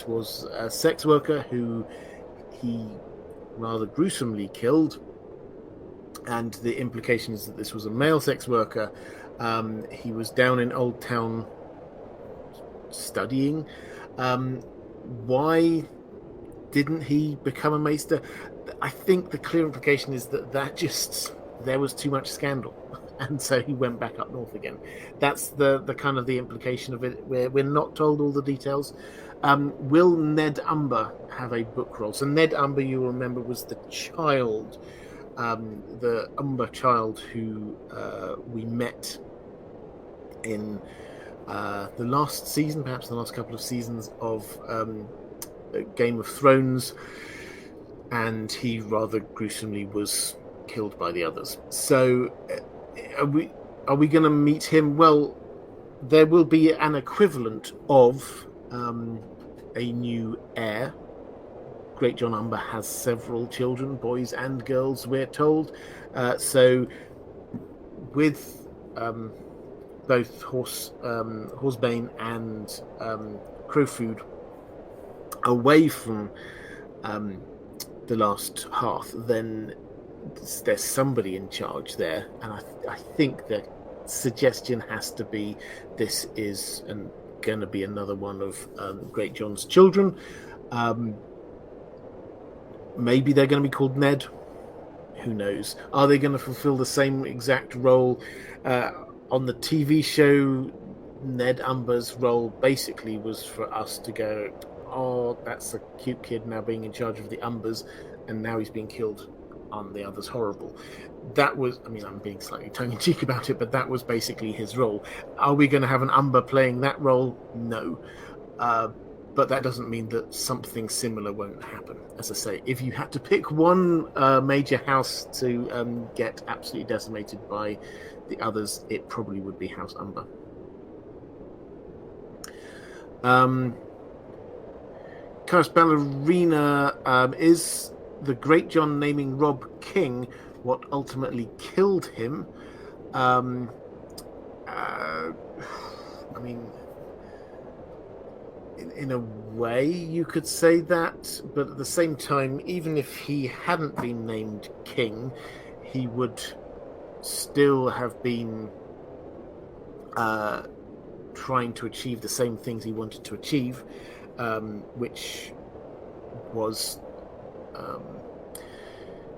was a sex worker who he rather gruesomely killed, and the implication is that this was a male sex worker. He was down in Old Town studying. Why didn't he become a maester? I think the clear implication is that there was too much scandal, and so he went back up north again. That's the kind of the implication of it. We're not told all the details. Will Ned Umber have a book role? So Ned Umber, you will remember, was the child, the Umber child who we met in the last season, perhaps the last couple of seasons of Game of Thrones, and he rather gruesomely was killed by the others. So are we going to meet him? Well, there will be an equivalent of a new heir. Great John Umber has several children, boys and girls, we're told. So with both Horsebane and Crowfood away from the last hearth, then there's somebody in charge there, and I think the suggestion has to be this is going to be another one of Great John's children. Maybe they're going to be called Ned. Who knows? Are they going to fulfill the same exact role? On the TV show, Ned Umber's role basically was for us to go, oh, that's a cute kid now being in charge of the Umbers, and now he's being killed. Aren't the others horrible? That was, I mean, I'm being slightly tongue-in-cheek about it, but that was basically his role. Are we going to have an Umber playing that role? No. but that doesn't mean that something similar won't happen. As I say, if you had to pick one major house to get absolutely decimated by the others, it probably would be House Umber. Chaos Ballerina, is the Great John naming Rob king what ultimately killed him? I mean, in a way you could say that, but at the same time, even if he hadn't been named king, he would still have been trying to achieve the same things he wanted to achieve, which was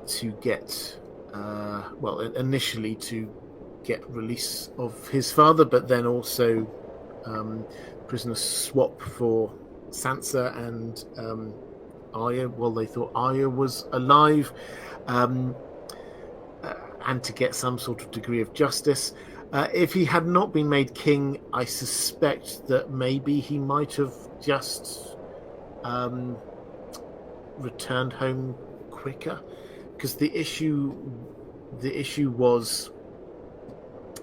to get initially to get release of his father, but then also prisoner swap for Sansa and Arya while they thought Arya was alive, and to get some sort of degree of justice. If he had not been made king, I suspect that maybe he might have just returned home quicker, because the issue was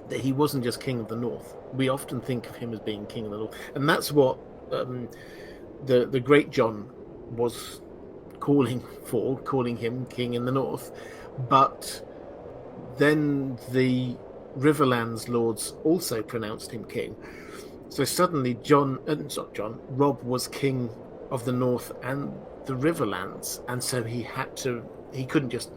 that he wasn't just king of the North. We often think of him as being king of the North, and that's what the Great John was calling him king in the North. But then the Riverlands lords also pronounced him king. So suddenly Rob was king of the North and the Riverlands, and so he couldn't just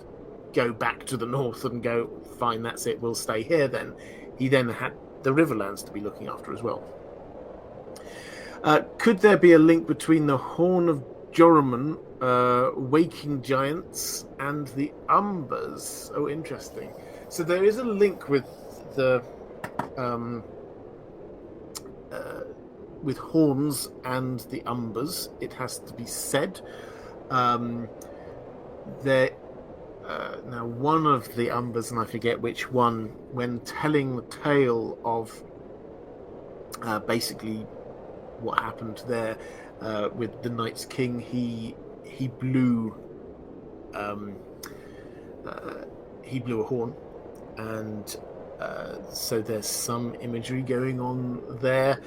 go back to the North and go, fine, that's it, we'll stay here then. He then had the Riverlands to be looking after as well. Could there be a link between the Horn of Joramun, Waking Giants, and the Umbers? Oh, interesting. So there is a link with the with Horns and the Umbers, it has to be said. Now, one of the Umbers, and I forget which one, when telling the tale of basically what happened there with the Night's King, he blew a horn, and so there's some imagery going on there.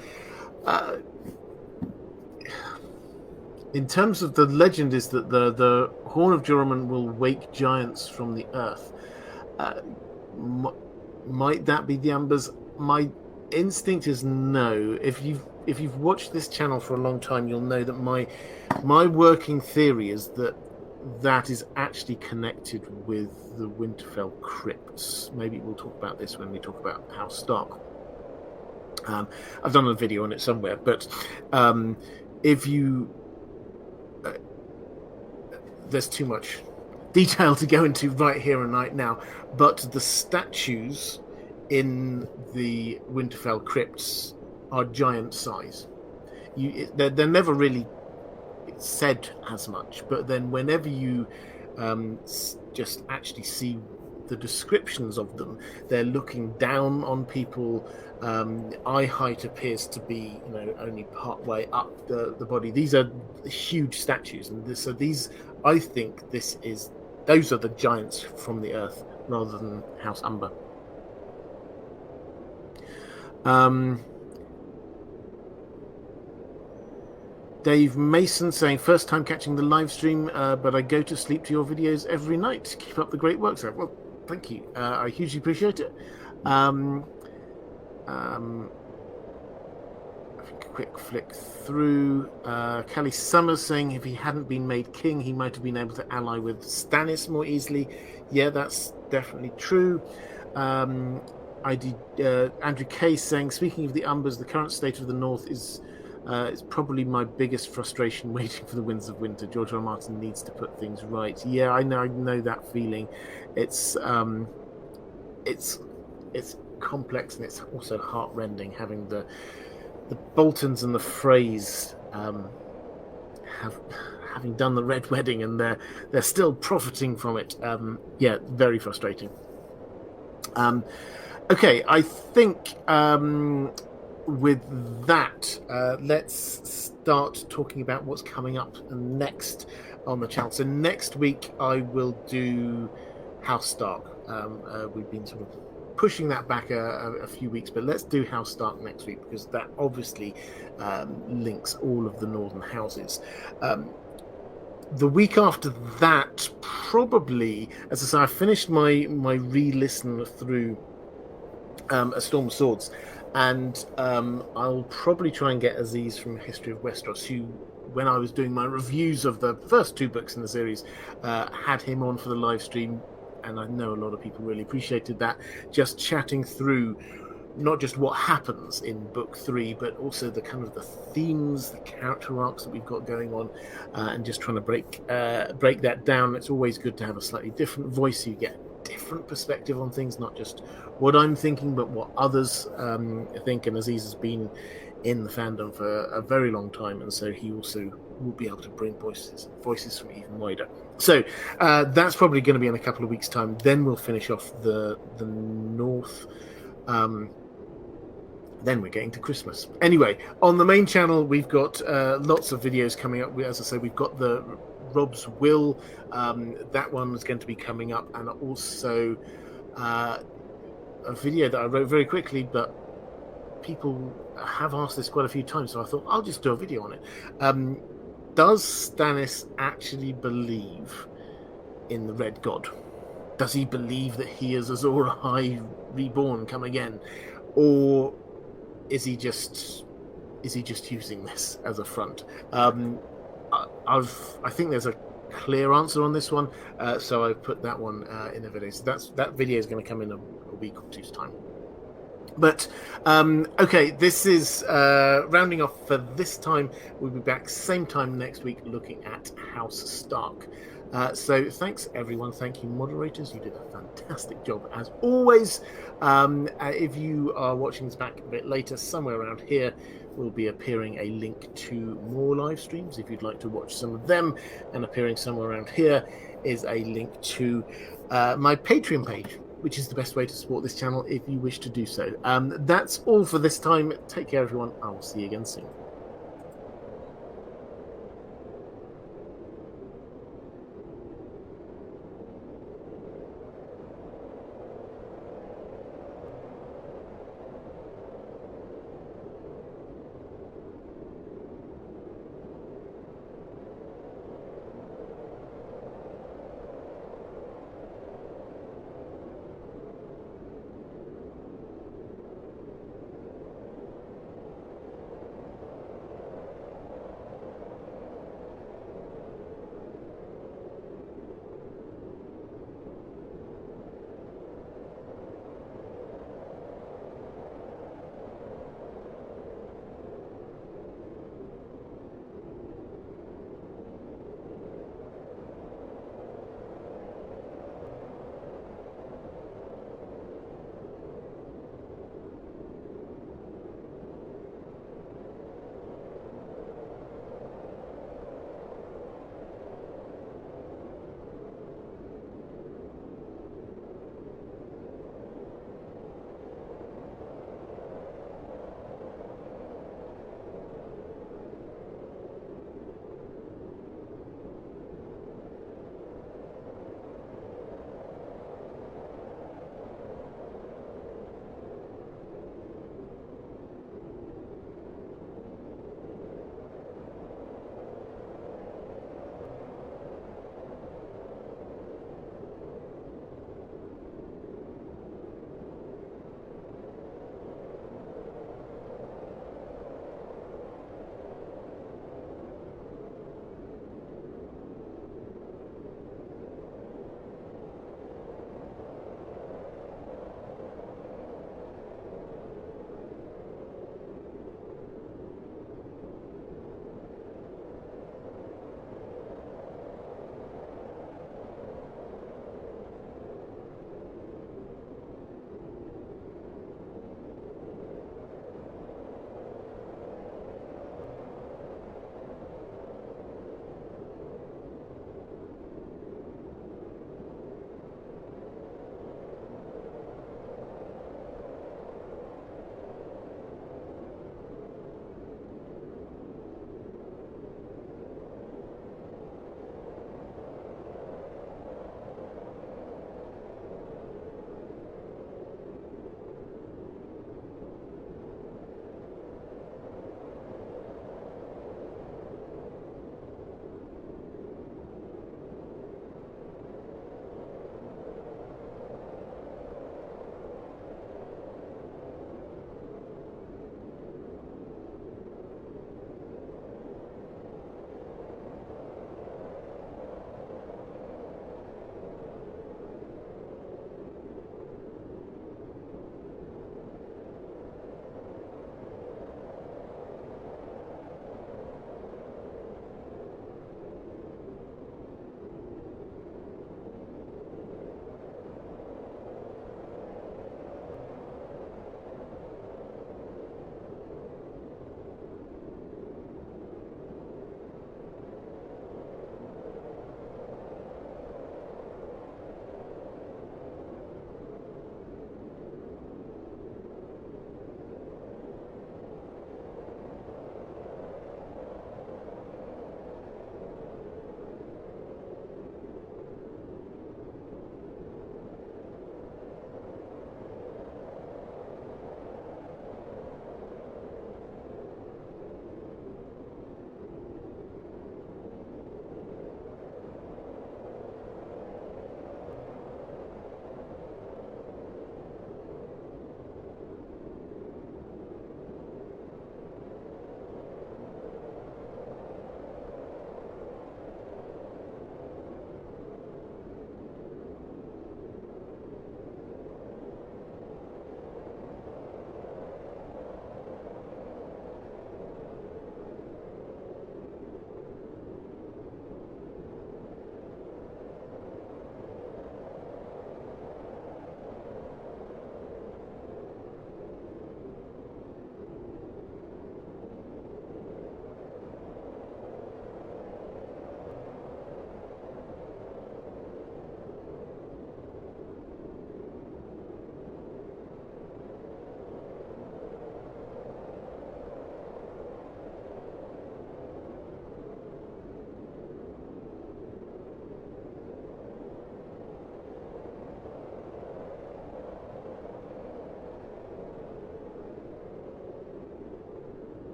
In terms of the legend, is that the Horn of Joramun will wake giants from the earth. Might that be the Umbers? My instinct is no. If you've watched this channel for a long time, you'll know that my working theory is that is actually connected with the Winterfell crypts. Maybe we'll talk about this when we talk about House Stark. I've done a video on it somewhere, but if you there's too much detail to go into right here and right now, but the statues in the Winterfell crypts are giant size. They're never really said as much, but then whenever you just actually see the descriptions of them, they're looking down on people. Eye height appears to be, only part way up the body. These are huge statues, and so these, I think, those are the giants from the earth rather than House Umber. Dave Mason saying, first time catching the live stream, but I go to sleep to your videos every night. Keep up the great work, sir. Well, thank you. I hugely appreciate it. Quick flick through. Kelly Summers saying, if he hadn't been made king, he might have been able to ally with Stannis more easily. Yeah, that's definitely true. Andrew K saying, speaking of the Umbers, the current state of the North is probably my biggest frustration, waiting for the Winds of Winter. George R. R. Martin needs to put things right. Yeah, I know that feeling. It's complex, and it's also heartrending having the Boltons and the Freys having done the Red Wedding, and they're still profiting from it. Yeah, very frustrating. Okay, I think with that, let's start talking about what's coming up next on the channel. So next week I will do House Stark. We've been sort of pushing that back a few weeks, but let's do House Stark next week because that obviously links all of the northern houses. The week after that, probably, as I say, I finished my re-listen through A Storm of Swords, and I'll probably try and get Aziz from History of Westeros, who, when I was doing my reviews of the first 2 books in the series, had him on for the live stream, and I know a lot of people really appreciated that, just chatting through not just what happens in book 3, but also the kind of the themes, the character arcs that we've got going on, and just trying to break that down. It's always good to have a slightly different voice, so you get a different perspective on things, not just what I'm thinking, but what others think. And Aziz has been in the fandom for a very long time, and so he also will be able to bring voices from even wider. So that's probably going to be in a couple of weeks' time. Then we'll finish off the North. Then we're getting to Christmas. Anyway, on the main channel, we've got lots of videos coming up. As I say, we've got the Rob's Will. That one is going to be coming up, and also a video that I wrote very quickly, but people have asked this quite a few times, so I thought I'll just do a video on it. Does Stannis actually believe in the Red God? Does he believe that he is Azor Ahai reborn, come again? Or is he just using this as a front? I think there's a clear answer on this one, so I've put that one in a video. So that video is going to come in a week or two's time. But okay, this is rounding off for this time. We'll be back same time next week looking at House Stark. So thanks everyone. Thank you moderators. You did a fantastic job as always. If you are watching this back a bit later, somewhere around here will be appearing a link to more live streams if you'd like to watch some of them, and appearing somewhere around here is a link to my Patreon page, which is the best way to support this channel if you wish to do so. That's all for this time. Take care everyone. I will see you again soon.